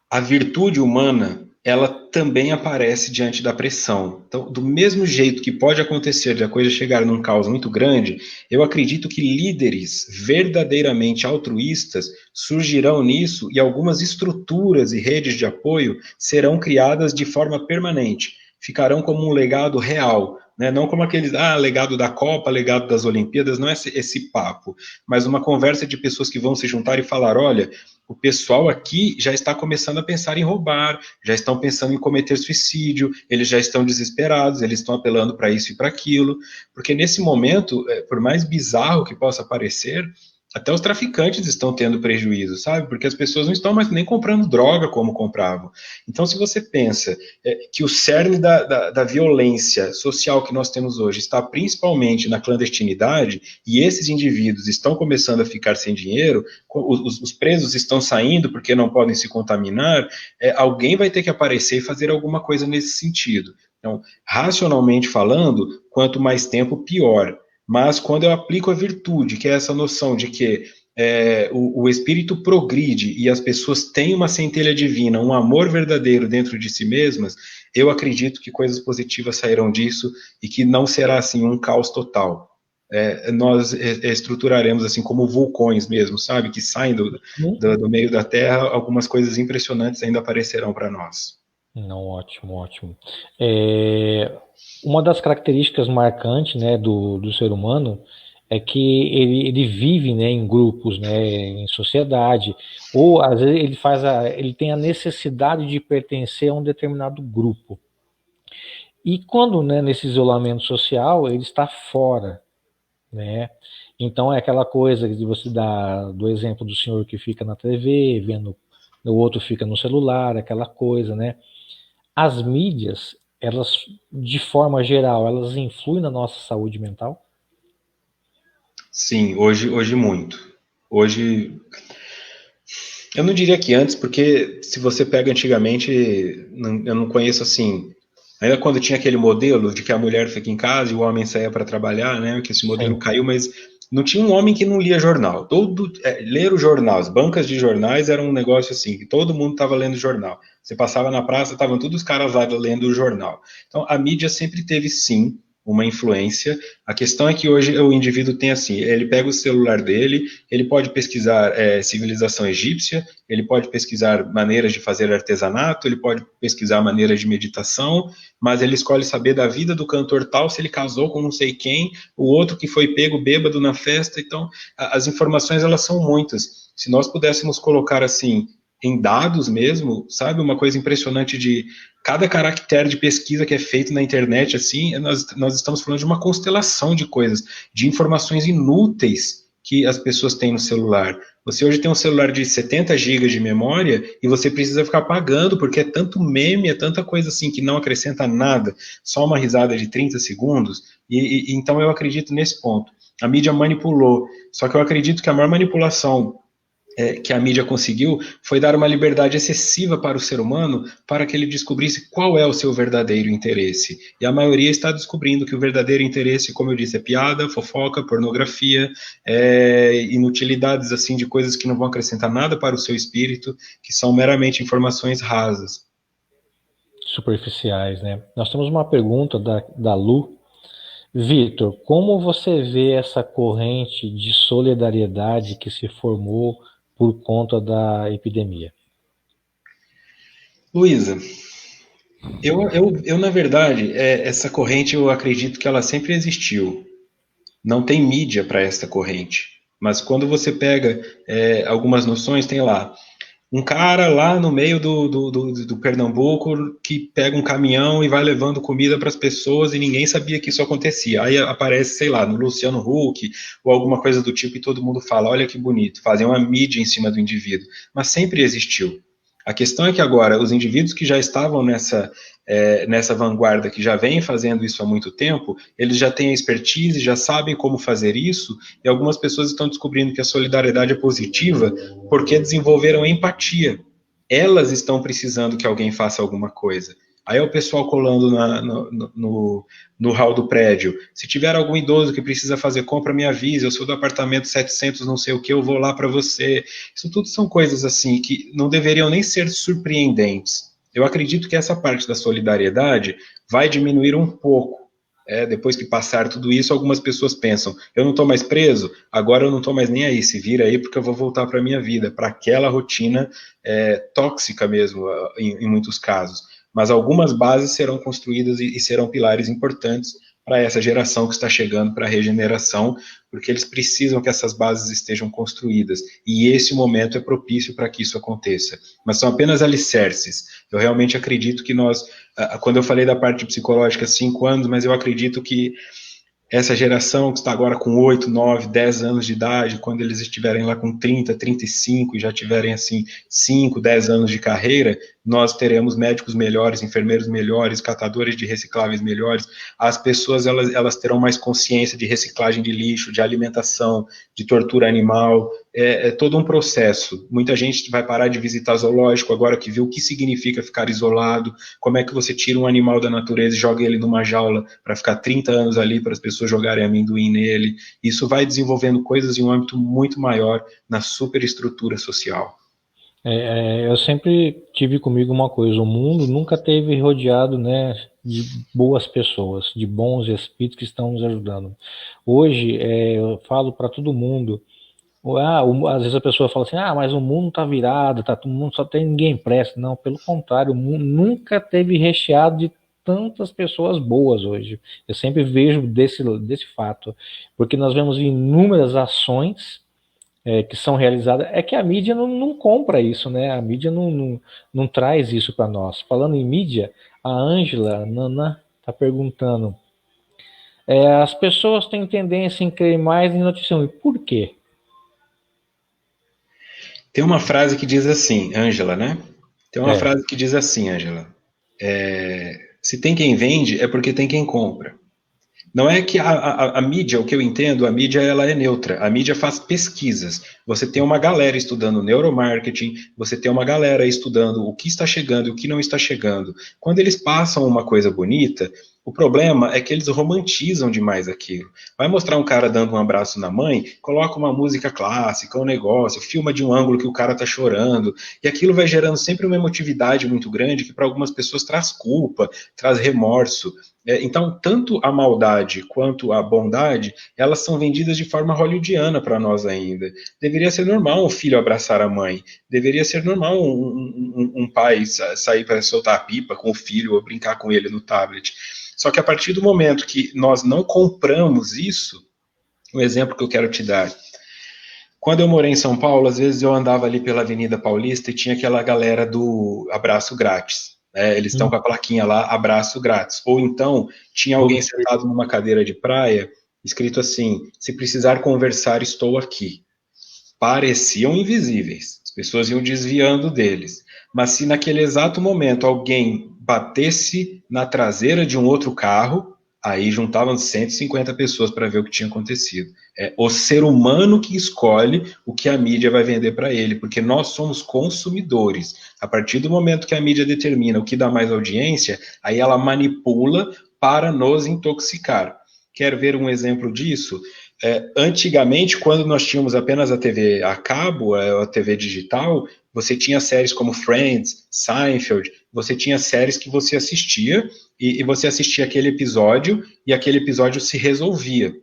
a virtude humana, ela também aparece diante da pressão. Então, do mesmo jeito que pode acontecer de a coisa chegar num caos muito grande, eu acredito que líderes verdadeiramente altruístas surgirão nisso e algumas estruturas e redes de apoio serão criadas de forma permanente. Ficarão como um legado real, né? Não como aqueles, legado da Copa, legado das Olimpíadas, não é esse papo, mas uma conversa de pessoas que vão se juntar e falar, olha, o pessoal aqui já está começando a pensar em roubar, já estão pensando em cometer suicídio, eles já estão desesperados, eles estão apelando para isso e para aquilo, porque nesse momento, por mais bizarro que possa parecer, até os traficantes estão tendo prejuízo, sabe? Porque as pessoas não estão mais nem comprando droga como compravam. Então, se você pensa que o cerne da violência social que nós temos hoje está principalmente na clandestinidade, e esses indivíduos estão começando a ficar sem dinheiro, os presos estão saindo porque não podem se contaminar, alguém vai ter que aparecer e fazer alguma coisa nesse sentido. Então, racionalmente falando, quanto mais tempo, pior. Mas quando eu aplico a virtude, que é essa noção de que o espírito progride e as pessoas têm uma centelha divina, um amor verdadeiro dentro de si mesmas, eu acredito que coisas positivas sairão disso e que não será assim um caos total. Nós estruturaremos assim como vulcões mesmo, sabe? Que saem do meio da Terra, algumas coisas impressionantes ainda aparecerão para nós. Não, ótimo, ótimo. Uma das características marcantes, né, do ser humano é que ele vive, né, em grupos, né, em sociedade, ou às vezes ele tem a necessidade de pertencer a um determinado grupo. E quando, né, nesse isolamento social, ele está fora, né? Então é aquela coisa de você dar do exemplo do senhor que fica na TV, vendo, o outro fica no celular, aquela coisa, né? As mídias, elas, de forma geral, elas influem na nossa saúde mental? Sim, hoje muito. Hoje, eu não diria que antes, porque se você pega antigamente, eu não conheço assim. Ainda quando tinha aquele modelo de que a mulher fica em casa e o homem saía para trabalhar, né? Que esse modelo Sim. caiu, mas não tinha um homem que não lia jornal. Ler o jornal, as bancas de jornais era um negócio assim, que todo mundo estava lendo jornal. Você passava na praça, estavam todos os caras lá lendo o jornal. Então a mídia sempre teve sim uma influência. A questão é que hoje o indivíduo tem assim, ele pega o celular dele, ele pode pesquisar civilização egípcia, ele pode pesquisar maneiras de fazer artesanato, ele pode pesquisar maneiras de meditação, mas ele escolhe saber da vida do cantor tal, se ele casou com não sei quem, o outro que foi pego bêbado na festa. Então, as informações elas são muitas. Se nós pudéssemos colocar assim em dados mesmo, sabe, uma coisa impressionante de cada caractere de pesquisa que é feito na internet, assim, nós estamos falando de uma constelação de coisas, de informações inúteis que as pessoas têm no celular. Você hoje tem um celular de 70 gigas de memória e você precisa ficar pagando, porque é tanto meme, é tanta coisa assim que não acrescenta nada, só uma risada de 30 segundos. Então eu acredito nesse ponto. A mídia manipulou, só que eu acredito que a maior manipulação que a mídia conseguiu foi dar uma liberdade excessiva para o ser humano para que ele descobrisse qual é o seu verdadeiro interesse. E a maioria está descobrindo que o verdadeiro interesse, como eu disse, é piada, fofoca, pornografia, inutilidades assim de coisas que não vão acrescentar nada para o seu espírito, que são meramente informações rasas. Superficiais, né? Nós temos uma pergunta da Lu. Vitor, como você vê essa corrente de solidariedade que se formou por conta da epidemia? Luísa, eu na verdade, essa corrente eu acredito que ela sempre existiu. Não tem mídia para esta corrente. Mas quando você pega algumas noções, tem lá um cara lá no meio do Pernambuco que pega um caminhão e vai levando comida para as pessoas e ninguém sabia que isso acontecia. Aí aparece, sei lá, no Luciano Huck ou alguma coisa do tipo e todo mundo fala, olha que bonito, fazem uma mídia em cima do indivíduo. Mas sempre existiu. A questão é que agora os indivíduos que já estavam nessa vanguarda, que já vêm fazendo isso há muito tempo, eles já têm a expertise, já sabem como fazer isso, e algumas pessoas estão descobrindo que a solidariedade é positiva porque desenvolveram empatia. Elas estão precisando que alguém faça alguma coisa. Aí é o pessoal colando no hall do prédio. Se tiver algum idoso que precisa fazer compra, me avise. Eu sou do apartamento 700, não sei o que, eu vou lá para você. Isso tudo são coisas assim que não deveriam nem ser surpreendentes. Eu acredito que essa parte da solidariedade vai diminuir um pouco. Depois que passar tudo isso, algumas pessoas pensam: eu não estou mais preso, agora eu não estou mais nem aí, se vira aí porque eu vou voltar para a minha vida, para aquela rotina tóxica mesmo, em muitos casos. Mas algumas bases serão construídas e serão pilares importantes para essa geração que está chegando para a regeneração, porque eles precisam que essas bases estejam construídas. E esse momento é propício para que isso aconteça. Mas são apenas alicerces. Eu realmente acredito que nós, quando eu falei da parte psicológica, 5 anos, mas eu acredito que essa geração que está agora com 8, 9, 10 anos de idade, quando eles estiverem lá com 30, 35 e já tiverem assim 5, 10 anos de carreira, nós teremos médicos melhores, enfermeiros melhores, catadores de recicláveis melhores. As pessoas elas terão mais consciência de reciclagem de lixo, de alimentação, de tortura animal. É todo um processo. Muita gente vai parar de visitar zoológico agora que viu o que significa ficar isolado, como é que você tira um animal da natureza e joga ele numa jaula para ficar 30 anos ali para as pessoas jogarem amendoim nele. Isso vai desenvolvendo coisas em um âmbito muito maior na superestrutura social. Eu sempre tive comigo uma coisa: o mundo nunca teve rodeado, né, de boas pessoas, de bons espíritos que estão nos ajudando. Hoje, eu falo para todo mundo, às vezes a pessoa fala assim, mas o mundo está virado, tá, todo mundo só tem ninguém presta. Não, pelo contrário, o mundo nunca teve recheado de tantas pessoas boas hoje. Eu sempre vejo desse fato, porque nós vemos inúmeras ações que são realizadas, é que a mídia não compra isso, né? A mídia não traz isso para nós. Falando em mídia, a Ângela Nana está perguntando, as pessoas têm tendência em crer mais em notícia ruim. Por quê? Tem uma frase que diz assim, Ângela, né? Tem uma frase que diz assim, Ângela. Se tem quem vende, é porque tem quem compra. Não é que a mídia, o que eu entendo, a mídia ela é neutra. A mídia faz pesquisas. Você tem uma galera estudando neuromarketing, você tem uma galera estudando o que está chegando e o que não está chegando. Quando eles passam uma coisa bonita, o problema é que eles romantizam demais aquilo. Vai mostrar um cara dando um abraço na mãe, coloca uma música clássica, um negócio, filma de um ângulo que o cara tá chorando, e aquilo vai gerando sempre uma emotividade muito grande que para algumas pessoas traz culpa, traz remorso. Então, tanto a maldade quanto a bondade, elas são vendidas de forma hollywoodiana para nós ainda. Deveria ser normal um filho abraçar a mãe. Deveria ser normal um pai sair para soltar a pipa com o filho ou brincar com ele no tablet. Só que a partir do momento que nós não compramos isso, um exemplo que eu quero te dar. Quando eu morei em São Paulo, às vezes eu andava ali pela Avenida Paulista e tinha aquela galera do abraço grátis. Eles estão com a plaquinha lá, abraço grátis. Ou então, tinha alguém sentado numa cadeira de praia, escrito assim, se precisar conversar, estou aqui. Pareciam invisíveis. As pessoas iam desviando deles. Mas se naquele exato momento alguém batesse na traseira de um outro carro, aí juntavam 150 pessoas para ver o que tinha acontecido. É o ser humano que escolhe o que a mídia vai vender para ele, porque nós somos consumidores. A partir do momento que a mídia determina o que dá mais audiência, aí ela manipula para nos intoxicar. Quer ver um exemplo disso? Antigamente, quando nós tínhamos apenas a TV a cabo, a TV digital, você tinha séries como Friends, Seinfeld, você tinha séries que você assistia e você assistia aquele episódio e aquele episódio se resolvia.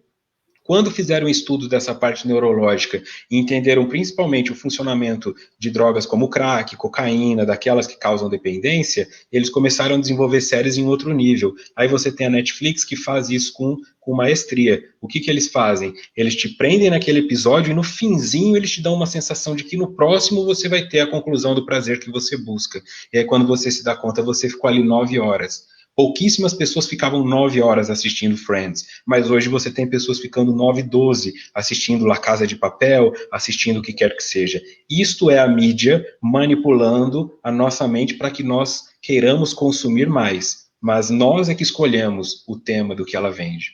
Quando fizeram estudos dessa parte neurológica e entenderam principalmente o funcionamento de drogas como crack, cocaína, daquelas que causam dependência, eles começaram a desenvolver séries em outro nível. Aí você tem a Netflix que faz isso com maestria. O que eles fazem? Eles te prendem naquele episódio e no finzinho eles te dão uma sensação de que no próximo você vai ter a conclusão do prazer que você busca. E aí quando você se dá conta, você ficou ali 9 horas. Pouquíssimas pessoas ficavam 9 horas assistindo Friends, mas hoje você tem pessoas ficando 9, 12 assistindo La Casa de Papel, assistindo o que quer que seja. Isto é a mídia manipulando a nossa mente para que nós queiramos consumir mais, mas nós é que escolhemos o tema do que ela vende.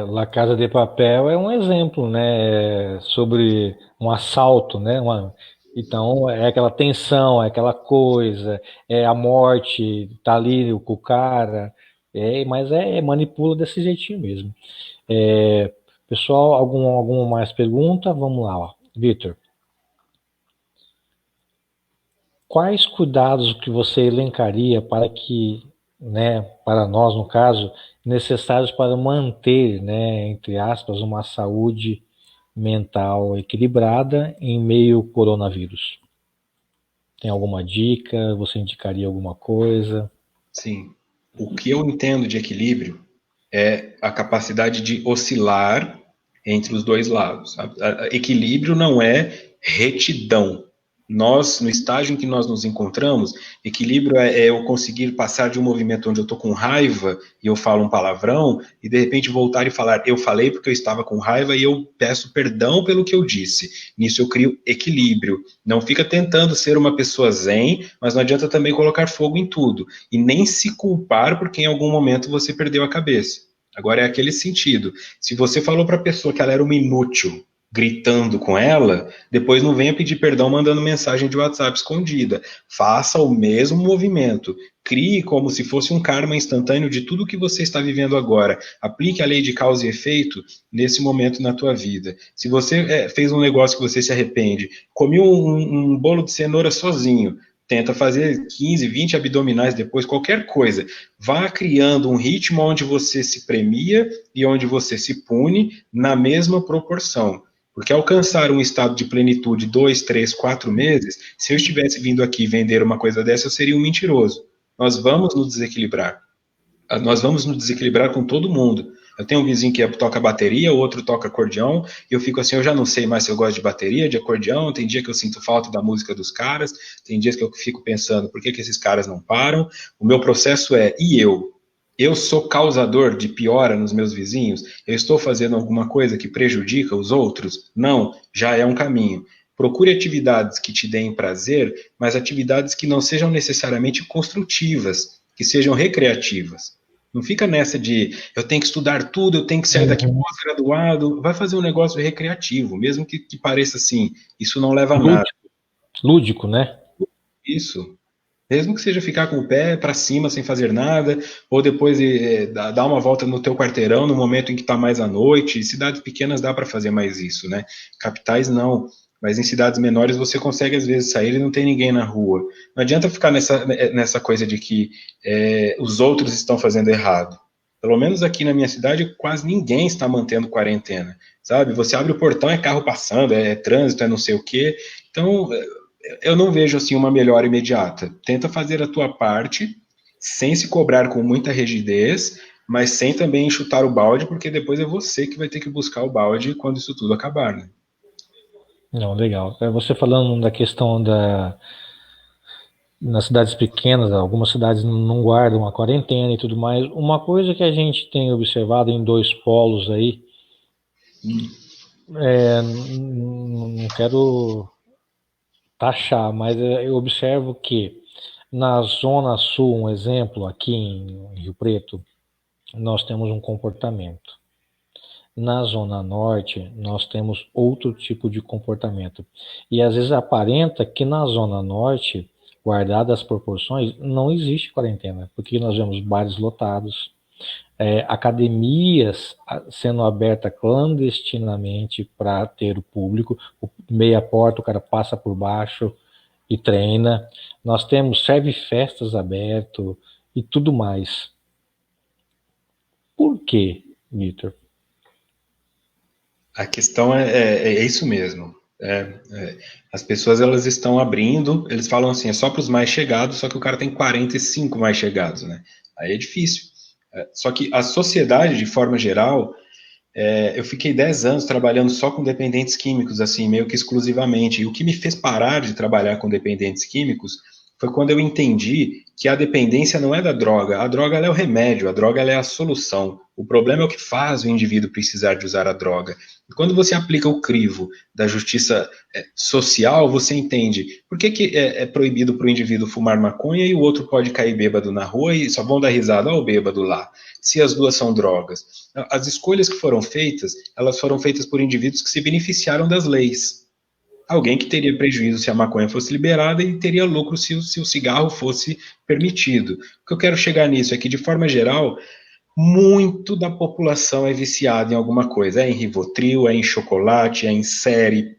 La Casa de Papel é um exemplo, né, sobre um assalto, né, então é aquela tensão, é aquela coisa, é a morte, tá ali com o cara, mas manipula desse jeitinho mesmo. Pessoal, alguma mais pergunta? Vamos lá, ó. Vitor. Quais cuidados que você elencaria para que, né, para nós no caso, necessários para manter, né, entre aspas, uma saúde mental equilibrada em meio ao coronavírus? Tem alguma dica? Você indicaria alguma coisa? Sim. O que eu entendo de equilíbrio é a capacidade de oscilar entre os dois lados. Equilíbrio não é retidão. Nós, no estágio em que nós nos encontramos, equilíbrio é eu conseguir passar de um movimento onde eu estou com raiva e eu falo um palavrão, e de repente voltar e falar, eu falei porque eu estava com raiva e eu peço perdão pelo que eu disse. Nisso eu crio equilíbrio. Não fica tentando ser uma pessoa zen, mas não adianta também colocar fogo em tudo. E nem se culpar porque em algum momento você perdeu a cabeça. Agora é aquele sentido. Se você falou para a pessoa que ela era uma inútil, gritando com ela, depois não venha pedir perdão mandando mensagem de WhatsApp escondida. Faça o mesmo movimento. Crie como se fosse um karma instantâneo de tudo que você está vivendo agora. Aplique a lei de causa e efeito nesse momento na tua vida. Se você fez um negócio que você se arrepende, comi um bolo de cenoura sozinho, tenta fazer 15, 20 abdominais depois, qualquer coisa. Vá criando um ritmo onde você se premia e onde você se pune na mesma proporção. Porque alcançar um estado de plenitude 2, 3, 4 meses, se eu estivesse vindo aqui vender uma coisa dessa, eu seria um mentiroso. Nós vamos nos desequilibrar. Nós vamos nos desequilibrar com todo mundo. Eu tenho um vizinho que toca bateria, o outro toca acordeão, e eu fico assim, eu já não sei mais se eu gosto de bateria, de acordeão, tem dia que eu sinto falta da música dos caras, tem dias que eu fico pensando, por que esses caras não param? O meu processo é, e eu? Eu sou causador de piora nos meus vizinhos? Eu estou fazendo alguma coisa que prejudica os outros? Não, já é um caminho. Procure atividades que te deem prazer, mas atividades que não sejam necessariamente construtivas. que sejam recreativas. Não fica nessa de eu tenho que estudar tudo, eu tenho que sair daqui pós-graduado. Vai fazer um negócio recreativo, mesmo que pareça assim, isso não leva a nada. Lúdico, né? Isso. Mesmo que seja ficar com o pé para cima sem fazer nada, ou depois dar uma volta no teu quarteirão no momento em que está mais à noite. Cidades pequenas dá para fazer mais isso, né? Capitais não. Mas em cidades menores você consegue às vezes sair e não tem ninguém na rua. Não adianta ficar nessa coisa de que os outros estão fazendo errado. Pelo menos aqui na minha cidade quase ninguém está mantendo quarentena, sabe? Você abre o portão, é carro passando, é trânsito, é não sei o quê. Então eu não vejo assim uma melhora imediata. Tenta fazer a tua parte sem se cobrar com muita rigidez, mas sem também chutar o balde, porque depois é você que vai ter que buscar o balde quando isso tudo acabar, né? Não, legal. Você falando da questão nas cidades pequenas, algumas cidades não guardam a quarentena e tudo mais. Uma coisa que a gente tem observado em dois polos aí, não quero taxar, mas eu observo que na Zona Sul, um exemplo, aqui em Rio Preto, nós temos um comportamento. Na Zona Norte, nós temos outro tipo de comportamento. E às vezes aparenta que na Zona Norte, guardadas as proporções, não existe quarentena, porque nós vemos bares lotados, academias sendo abertas clandestinamente para ter o público, meia porta, o cara passa por baixo e treina. Nós temos serve festas aberto e tudo mais. Por quê, Vitor? A questão é isso mesmo. As pessoas elas estão abrindo, eles falam assim, é só para os mais chegados, só que o cara tem 45 mais chegados, né? Aí é difícil. Só que a sociedade, de forma geral, eu fiquei 10 anos trabalhando só com dependentes químicos, assim, meio que exclusivamente. E o que me fez parar de trabalhar com dependentes químicos foi quando eu entendi que a dependência não é da droga. A droga ela é o remédio, a droga ela é a solução. O problema é o que faz o indivíduo precisar de usar a droga. E quando você aplica o crivo da justiça social, você entende por que é proibido para o indivíduo fumar maconha e o outro pode cair bêbado na rua e só vão dar risada ao bêbado lá, se as duas são drogas. As escolhas que foram feitas, elas foram feitas por indivíduos que se beneficiaram das leis. Alguém que teria prejuízo se a maconha fosse liberada e teria lucro se o cigarro fosse permitido. O que eu quero chegar nisso é que, de forma geral, muito da população é viciada em alguma coisa. É em Rivotril, é em chocolate, é em série,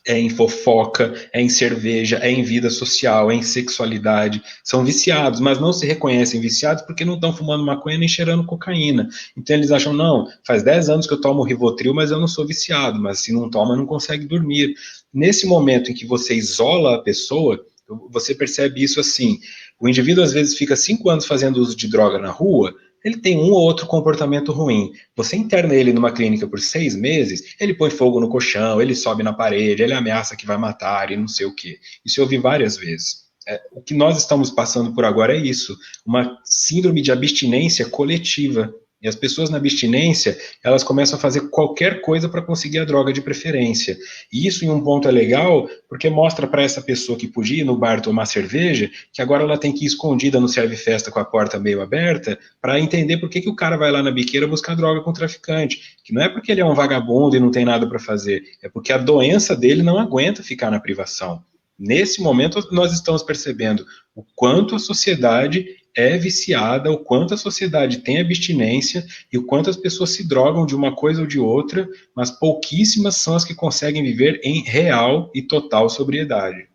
é em fofoca, é em cerveja, é em vida social, é em sexualidade. São viciados, mas não se reconhecem viciados porque não estão fumando maconha nem cheirando cocaína. Então eles acham, não, faz 10 anos que eu tomo Rivotril, mas eu não sou viciado. Mas se não toma, não consegue dormir. Nesse momento em que você isola a pessoa, você percebe isso assim. O indivíduo às vezes fica 5 anos fazendo uso de droga na rua, ele tem um ou outro comportamento ruim. Você interna ele numa clínica por 6 meses, ele põe fogo no colchão, ele sobe na parede, ele ameaça que vai matar e não sei o quê. Isso eu ouvi várias vezes. O que nós estamos passando por agora é isso, uma síndrome de abstinência coletiva. E as pessoas na abstinência, elas começam a fazer qualquer coisa para conseguir a droga de preferência. E isso em um ponto é legal, porque mostra para essa pessoa que podia ir no bar tomar cerveja, que agora ela tem que ir escondida no serve-festa com a porta meio aberta, para entender por que o cara vai lá na biqueira buscar droga com o traficante. Que não é porque ele é um vagabundo e não tem nada para fazer, é porque a doença dele não aguenta ficar na privação. Nesse momento, nós estamos percebendo o quanto a sociedade é viciada, o quanto a sociedade tem abstinência e o quanto as pessoas se drogam de uma coisa ou de outra, mas pouquíssimas são as que conseguem viver em real e total sobriedade.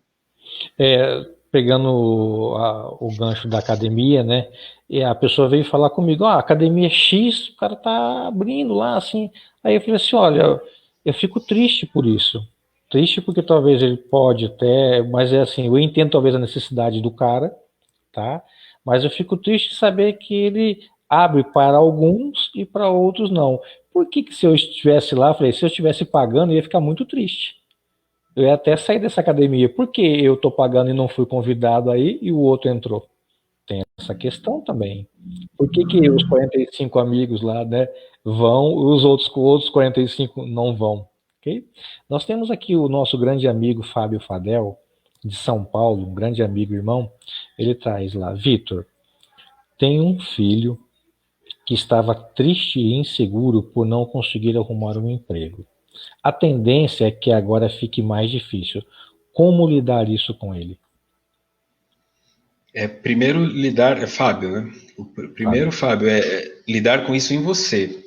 Pegando o gancho da academia, né? E a pessoa veio falar comigo, academia X, o cara tá abrindo lá, assim. Aí eu falei assim, olha, eu fico triste por isso. Triste porque talvez ele pode até, mas é assim, eu entendo talvez a necessidade do cara, tá? Mas eu fico triste de saber que ele abre para alguns e para outros não. Por que se eu estivesse lá, falei, se eu estivesse pagando, eu ia ficar muito triste. Eu ia até sair dessa academia. Por que eu tô pagando e não fui convidado aí e o outro entrou? Tem essa questão também. Por que os 45 amigos lá, né, vão e os outros 45 não vão? Okay? Nós temos aqui o nosso grande amigo Fábio Fadel, de São Paulo, um grande amigo, irmão. Ele traz lá, Vitor, Tem um filho que estava triste e inseguro por não conseguir arrumar um emprego. A tendência é que agora fique mais difícil. Como lidar isso com ele? Primeiro lidar, Fábio, né? Primeiro, Fábio. Fábio, é lidar com isso em você,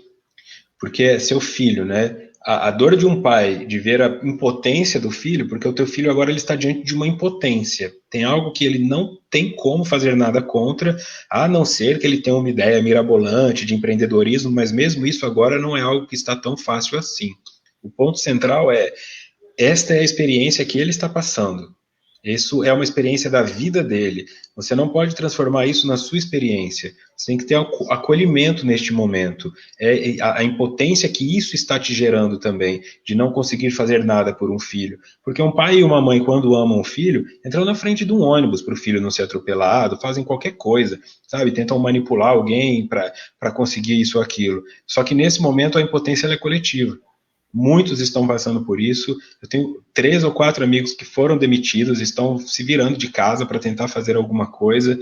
porque é seu filho, né? A dor de um pai de ver a impotência do filho, porque o teu filho agora ele está diante de uma impotência. Tem algo que ele não tem como fazer nada contra, a não ser que ele tenha uma ideia mirabolante de empreendedorismo, mas mesmo isso agora não é algo que está tão fácil assim. O ponto central é, esta é a experiência que ele está passando. Isso é uma experiência da vida dele. Você não pode transformar isso na sua experiência. Você tem que ter acolhimento neste momento. A impotência que isso está te gerando também, de não conseguir fazer nada por um filho. Porque um pai e uma mãe, quando amam um filho, entram na frente de um ônibus para o filho não ser atropelado, fazem qualquer coisa, sabe? Tentam manipular alguém para conseguir isso ou aquilo. Só que nesse momento a impotência é coletiva. Muitos estão passando por isso. Eu tenho 3 ou 4 amigos que foram demitidos, estão se virando de casa para tentar fazer alguma coisa.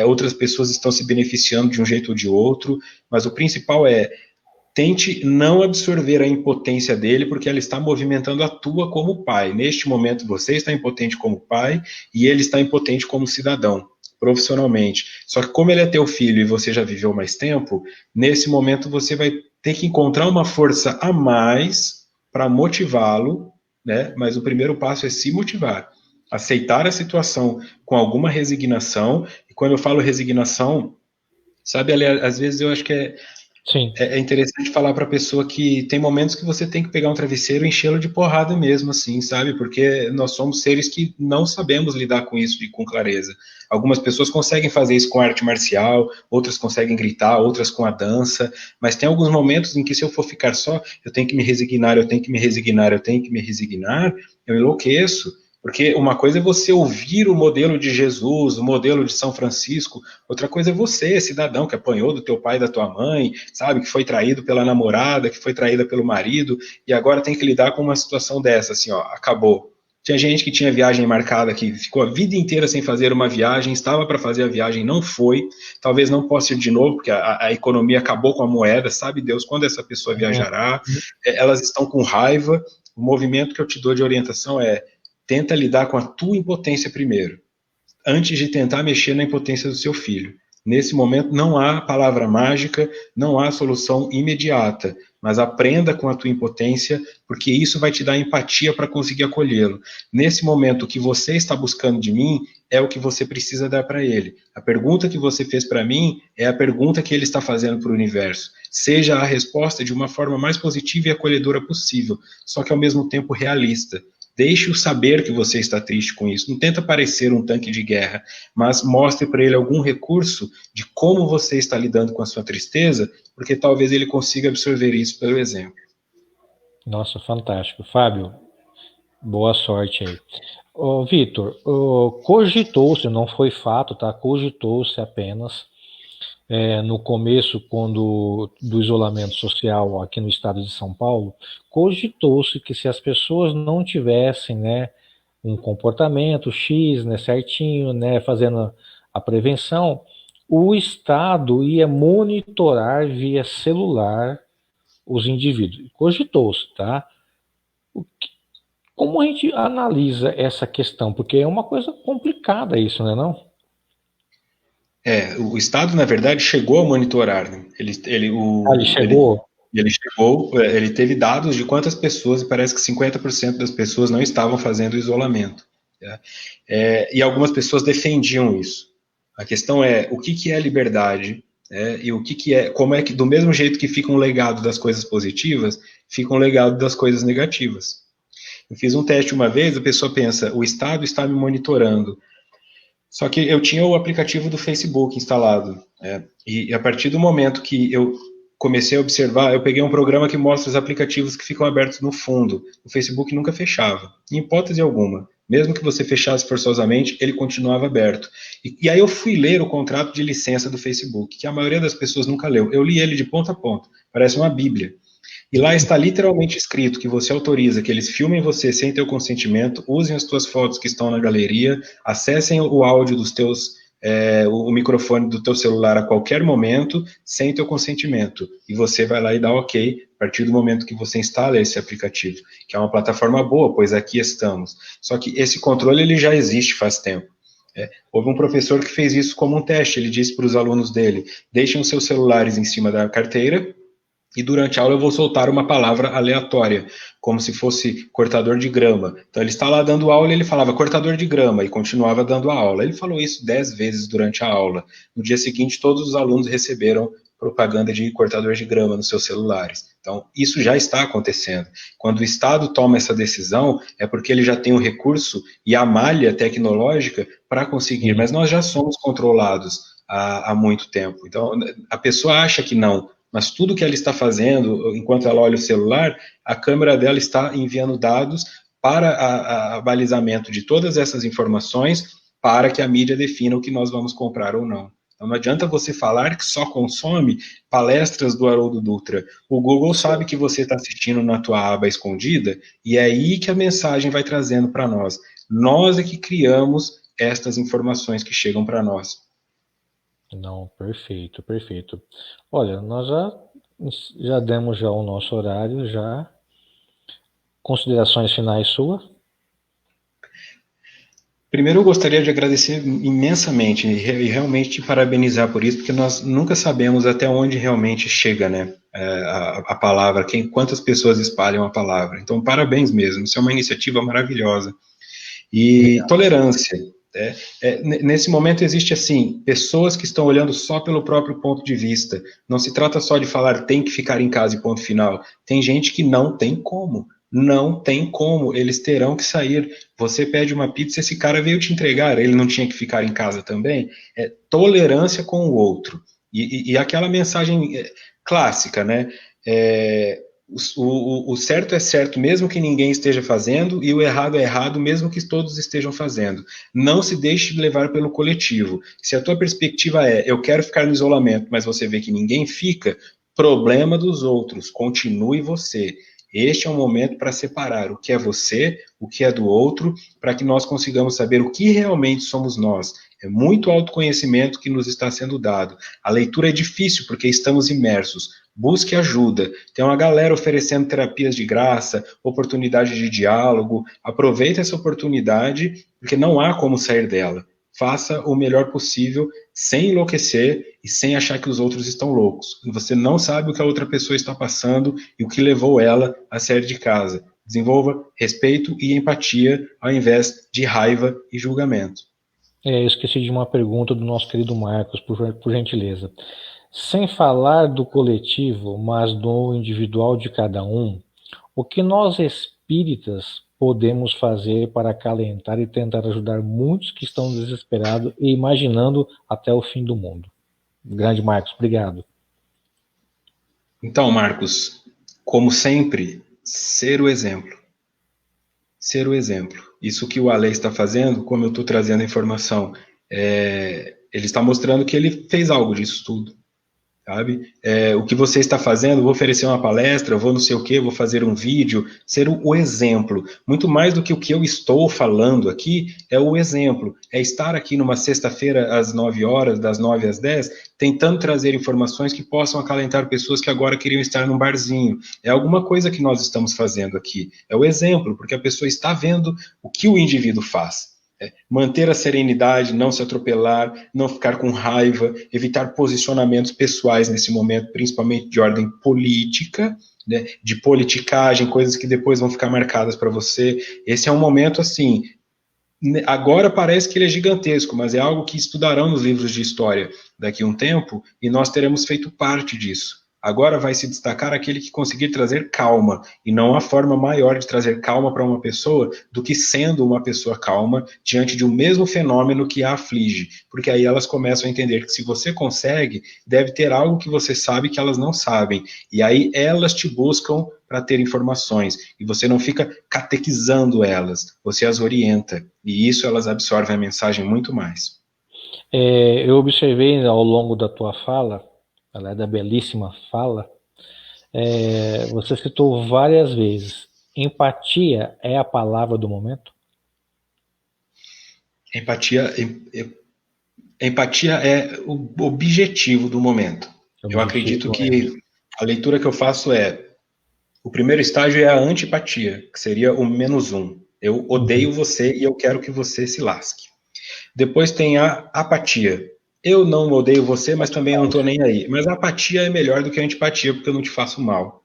Outras pessoas estão se beneficiando de um jeito ou de outro. Mas o principal é tente não absorver a impotência dele, porque ela está movimentando a tua como pai. Neste momento você está impotente como pai e ele está impotente como cidadão, profissionalmente. Só que como ele é teu filho e você já viveu mais tempo, nesse momento você vai ter que encontrar uma força a mais para motivá-lo, né? Mas o primeiro passo é se motivar. Aceitar a situação com alguma resignação. E quando eu falo resignação, sabe, Ali, às vezes eu acho que Sim. é interessante falar para a pessoa que tem momentos que você tem que pegar um travesseiro e enchê-lo de porrada mesmo, assim, sabe? Porque nós somos seres que não sabemos lidar com isso com clareza. Algumas pessoas conseguem fazer isso com arte marcial, outras conseguem gritar, outras com a dança, mas tem alguns momentos em que se eu for ficar só, eu tenho que me resignar, eu tenho que me resignar, eu tenho que me resignar, eu enlouqueço. Porque uma coisa é você ouvir o modelo de Jesus, o modelo de São Francisco, outra coisa é você, cidadão que apanhou do teu pai e da tua mãe, sabe, que foi traído pela namorada, que foi traída pelo marido, e agora tem que lidar com uma situação dessa, assim, ó, acabou. Tinha gente que tinha viagem marcada, que ficou a vida inteira sem fazer uma viagem, estava para fazer a viagem, não foi, talvez não possa ir de novo, porque a economia acabou com a moeda, sabe Deus quando essa pessoa viajará, elas estão com raiva, o movimento que eu te dou de orientação é tenta lidar com a tua impotência primeiro, antes de tentar mexer na impotência do seu filho. Nesse momento não há palavra mágica, não há solução imediata, mas aprenda com a tua impotência, porque isso vai te dar empatia para conseguir acolhê-lo. Nesse momento, o que você está buscando de mim é o que você precisa dar para ele. A pergunta que você fez para mim é a pergunta que ele está fazendo para o universo. Seja a resposta de uma forma mais positiva e acolhedora possível, só que ao mesmo tempo realista. Deixe-o saber que você está triste com isso. Não tenta parecer um tanque de guerra, mas mostre para ele algum recurso de como você está lidando com a sua tristeza, porque talvez ele consiga absorver isso pelo exemplo. Nossa, fantástico. Fábio, boa sorte aí. Ô, Vitor, cogitou-se, não foi fato, tá? Cogitou-se apenas no começo, quando do isolamento social aqui no estado de São Paulo, cogitou-se que se as pessoas não tivessem, né, um comportamento X, né, certinho, né, fazendo a prevenção, o Estado ia monitorar via celular os indivíduos. Cogitou-se, tá? Como a gente analisa essa questão? Porque é uma coisa complicada isso, né, não? O Estado, na verdade, chegou a monitorar. Né? Ele chegou? Ele chegou, ele teve dados de quantas pessoas, e parece que 50% das pessoas não estavam fazendo isolamento. Tá? E algumas pessoas defendiam isso. A questão é o que é liberdade, e o que é, como é que, do mesmo jeito que fica um legado das coisas positivas, fica um legado das coisas negativas. Eu fiz um teste uma vez, a pessoa pensa, o Estado está me monitorando. Só que eu tinha o aplicativo do Facebook instalado, e a partir do momento que eu comecei a observar, eu peguei um programa que mostra os aplicativos que ficam abertos no fundo. O Facebook nunca fechava, em hipótese alguma. Mesmo que você fechasse forçosamente, ele continuava aberto. E aí eu fui ler o contrato de licença do Facebook, que a maioria das pessoas nunca leu. Eu li ele de ponta a ponta, parece uma bíblia. E lá está literalmente escrito que você autoriza que eles filmem você sem teu consentimento, usem as tuas fotos que estão na galeria, acessem o áudio dos teus o microfone do teu celular a qualquer momento, sem teu consentimento. E você vai lá e dá OK a partir do momento que você instala esse aplicativo, que é uma plataforma boa, pois aqui estamos. Só que esse controle ele já existe faz tempo. Houve um professor que fez isso como um teste. Ele disse para os alunos dele: deixem os seus celulares em cima da carteira e durante a aula eu vou soltar uma palavra aleatória, como se fosse cortador de grama. Então ele está lá dando aula e ele falava cortador de grama e continuava dando a aula. Ele falou isso 10 vezes durante a aula. No dia seguinte, todos os alunos receberam propaganda de cortador de grama nos seus celulares. Então, isso já está acontecendo. Quando o Estado toma essa decisão, é porque ele já tem o recurso e a malha tecnológica para conseguir, mas nós já somos controlados há muito tempo. Então, a pessoa acha que não, mas tudo que ela está fazendo, enquanto ela olha o celular, a câmera dela está enviando dados para a balizamento de todas essas informações para que a mídia defina o que nós vamos comprar ou não. Então não adianta você falar que só consome palestras do Haroldo Dutra. O Google sabe que você está assistindo na tua aba escondida e é aí que a mensagem vai trazendo para nós. Nós é que criamos estas informações que chegam para nós. Não, perfeito, perfeito. Olha, nós já demos já o nosso horário, já. Considerações finais suas? Primeiro, eu gostaria de agradecer imensamente e realmente te parabenizar por isso, porque nós nunca sabemos até onde realmente chega, né, a palavra, quantas pessoas espalham a palavra. Então, parabéns mesmo, isso é uma iniciativa maravilhosa. E tolerância. Nesse momento existe, assim, pessoas que estão olhando só pelo próprio ponto de vista. Não se trata só de falar tem que ficar em casa e ponto final. Tem gente que não tem como. Não tem como, eles terão que sair. Você pede uma pizza, esse cara veio te entregar, ele não tinha que ficar em casa também? É tolerância com o outro. E aquela mensagem clássica, né? O certo é certo mesmo que ninguém esteja fazendo e o errado é errado mesmo que todos estejam fazendo. Não se deixe levar pelo coletivo. Se a tua perspectiva é eu quero ficar no isolamento, mas você vê que ninguém fica, problema dos outros, continue você. Este é um momento para separar o que é você, o que é do outro, para que nós consigamos saber o que realmente somos nós. É muito autoconhecimento que nos está sendo dado. A leitura é difícil porque estamos imersos. Busque ajuda. Tem uma galera oferecendo terapias de graça, oportunidade de diálogo. Aproveite essa oportunidade, porque não há como sair dela. Faça o melhor possível, sem enlouquecer e sem achar que os outros estão loucos. Você não sabe o que a outra pessoa está passando e o que levou ela a sair de casa. Desenvolva respeito e empatia ao invés de raiva e julgamento. Eu esqueci de uma pergunta do nosso querido Marcos, por gentileza. Sem falar do coletivo, mas do individual de cada um, o que nós espíritas podemos fazer para acalentar e tentar ajudar muitos que estão desesperados e imaginando até o fim do mundo? Grande Marcos, obrigado. Então, Marcos, como sempre, ser o exemplo. Ser o exemplo. Isso que o Ale está fazendo, como eu estou trazendo a informação, ele está mostrando que ele fez algo disso tudo. Sabe? O que você está fazendo, vou oferecer uma palestra, vou não sei o que, vou fazer um vídeo, ser o exemplo. Muito mais do que o que eu estou falando aqui, é o exemplo. É estar aqui numa sexta-feira às 9 horas, das 9 às 10, tentando trazer informações que possam acalentar pessoas que agora queriam estar num barzinho. É alguma coisa que nós estamos fazendo aqui. É o exemplo, porque a pessoa está vendo o que o indivíduo faz. Manter a serenidade, não se atropelar, não ficar com raiva, evitar posicionamentos pessoais nesse momento, principalmente de ordem política, né, de politicagem, coisas que depois vão ficar marcadas para você. Esse é um momento assim, agora parece que ele é gigantesco, mas é algo que estudarão nos livros de história daqui a um tempo e nós teremos feito parte disso. Agora vai se destacar aquele que conseguir trazer calma, e não há forma maior de trazer calma para uma pessoa do que sendo uma pessoa calma diante de um mesmo fenômeno que a aflige, porque aí elas começam a entender que se você consegue, deve ter algo que você sabe que elas não sabem, e aí elas te buscam para ter informações, e você não fica catequizando elas, você as orienta, e isso elas absorvem a mensagem muito mais. Eu observei ao longo da tua fala, ela é da belíssima fala, você citou várias vezes, empatia é a palavra do momento? Empatia, Empatia é o objetivo do momento. Eu acredito que a leitura que eu faço o primeiro estágio é a antipatia, que seria o -1. Eu odeio você e eu quero que você se lasque. Depois tem a apatia. Eu não odeio você, mas também não estou nem aí. Mas a apatia é melhor do que a antipatia, porque eu não te faço mal.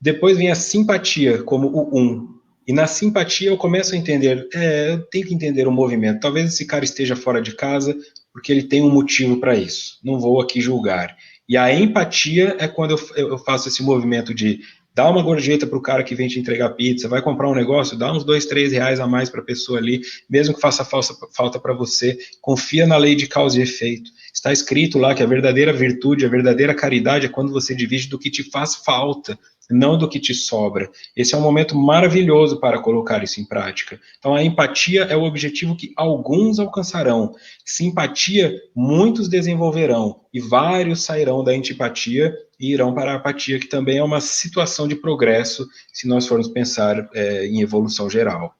Depois vem a simpatia, como o 1. E na simpatia eu começo a entender, eu tenho que entender o movimento. Talvez esse cara esteja fora de casa porque ele tem um motivo para isso. Não vou aqui julgar. E a empatia é quando eu faço esse movimento de dar uma gorjeta para o cara que vem te entregar pizza, vai comprar um negócio, dá uns 2, 3 reais a mais para a pessoa ali, mesmo que faça falta para você. Confia na lei de causa e efeito. Está escrito lá que a verdadeira virtude, a verdadeira caridade é quando você divide do que te faz falta, não do que te sobra. Esse é um momento maravilhoso para colocar isso em prática. Então, a empatia é o objetivo que alguns alcançarão. Simpatia, muitos desenvolverão. E vários sairão da antipatia e irão para a apatia, que também é uma situação de progresso, se nós formos pensar em evolução geral.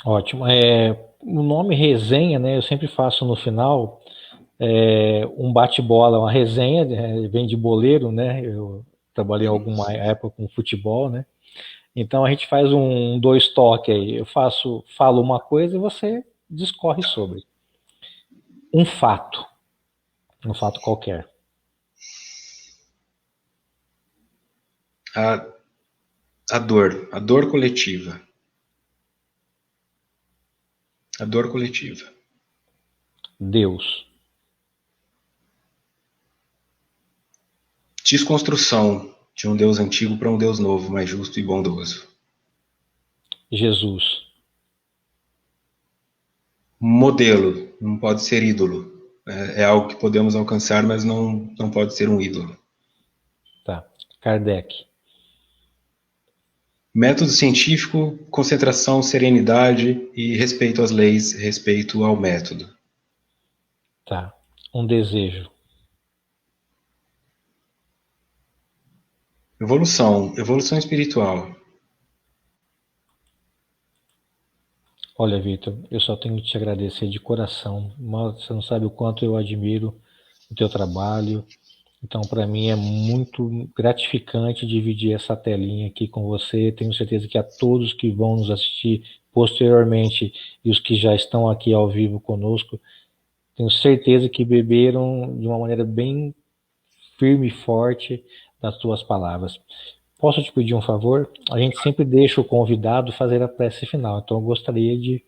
Ótimo. O nome resenha, né? Eu sempre faço no final um bate-bola, uma resenha, vem de boleiro, né? Eu trabalhei alguma época com futebol, né? Então a gente faz um 2 toques aí. Eu falo uma coisa e você discorre sobre. Um fato qualquer. A dor coletiva. A dor coletiva. Deus. Desconstrução de um Deus antigo para um Deus novo, mais justo e bondoso. Jesus. Modelo, não pode ser ídolo. É algo que podemos alcançar, mas não pode ser um ídolo. Tá. Kardec. Método científico, concentração, serenidade e respeito às leis, respeito ao método. Tá. Um desejo. Evolução espiritual. Olha, Vitor, eu só tenho que te agradecer de coração. Você não sabe o quanto eu admiro o teu trabalho. Então, para mim é muito gratificante dividir essa telinha aqui com você. Tenho certeza que a todos que vão nos assistir posteriormente e os que já estão aqui ao vivo conosco, tenho certeza que beberam de uma maneira bem firme e forte das tuas palavras. Posso te pedir um favor? A gente sempre deixa o convidado fazer a prece final, então eu gostaria de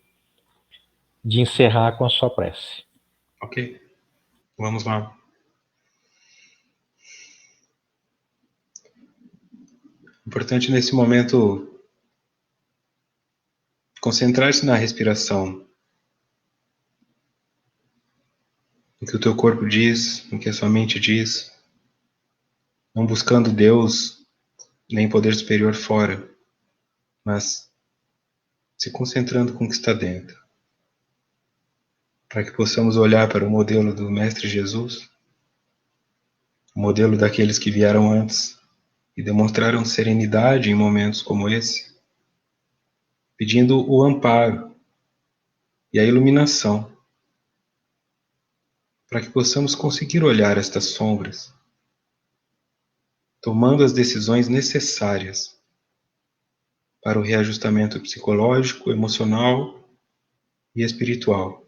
encerrar com a sua prece. Ok, vamos lá. Importante nesse momento concentrar-se na respiração, no que o teu corpo diz, no que a sua mente diz, não buscando Deus nem poder superior fora, mas se concentrando com o que está dentro, para que possamos olhar para o modelo do Mestre Jesus, o modelo daqueles que vieram antes e demonstraram serenidade em momentos como esse, pedindo o amparo e a iluminação, para que possamos conseguir olhar estas sombras, tomando as decisões necessárias para o reajustamento psicológico, emocional e espiritual.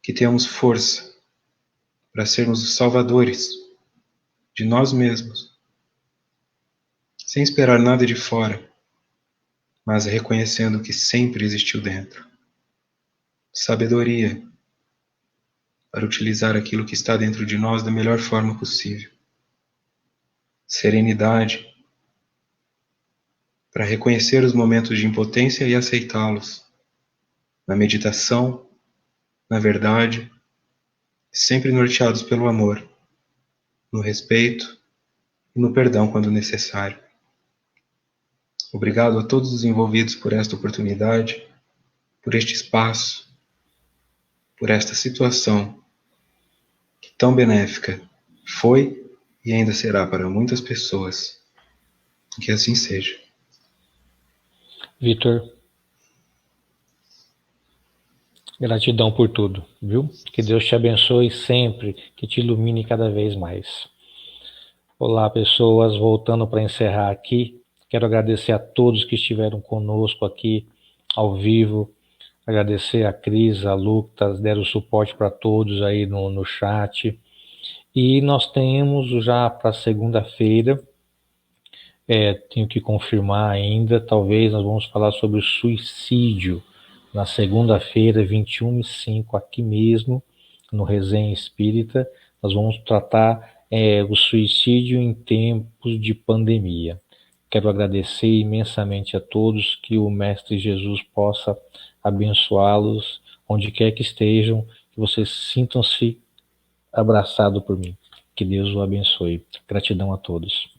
Que tenhamos força para sermos os salvadores de nós mesmos, sem esperar nada de fora, mas reconhecendo que sempre existiu dentro. Sabedoria para utilizar aquilo que está dentro de nós da melhor forma possível. Serenidade para reconhecer os momentos de impotência e aceitá-los. Na meditação, na verdade, sempre norteados pelo amor, no respeito e no perdão quando necessário. Obrigado a todos os envolvidos por esta oportunidade, por este espaço, por esta situação que tão benéfica foi e ainda será para muitas pessoas. Que assim seja. Vitor, Gratidão por tudo, viu? Que Deus te abençoe sempre, que te ilumine cada vez mais. Olá, pessoas, voltando para encerrar aqui, quero agradecer a todos que estiveram conosco aqui ao vivo, agradecer a Cris, a Lucas, deram suporte para todos aí no chat. E nós temos já para segunda-feira, tenho que confirmar ainda, talvez nós vamos falar sobre o suicídio, na segunda-feira, 21h05, aqui mesmo, no Resenha Espírita, nós vamos tratar o suicídio em tempos de pandemia. Quero agradecer imensamente a todos, que o Mestre Jesus possa abençoá-los, onde quer que estejam, que vocês sintam-se abraçados por mim. Que Deus o abençoe. Gratidão a todos.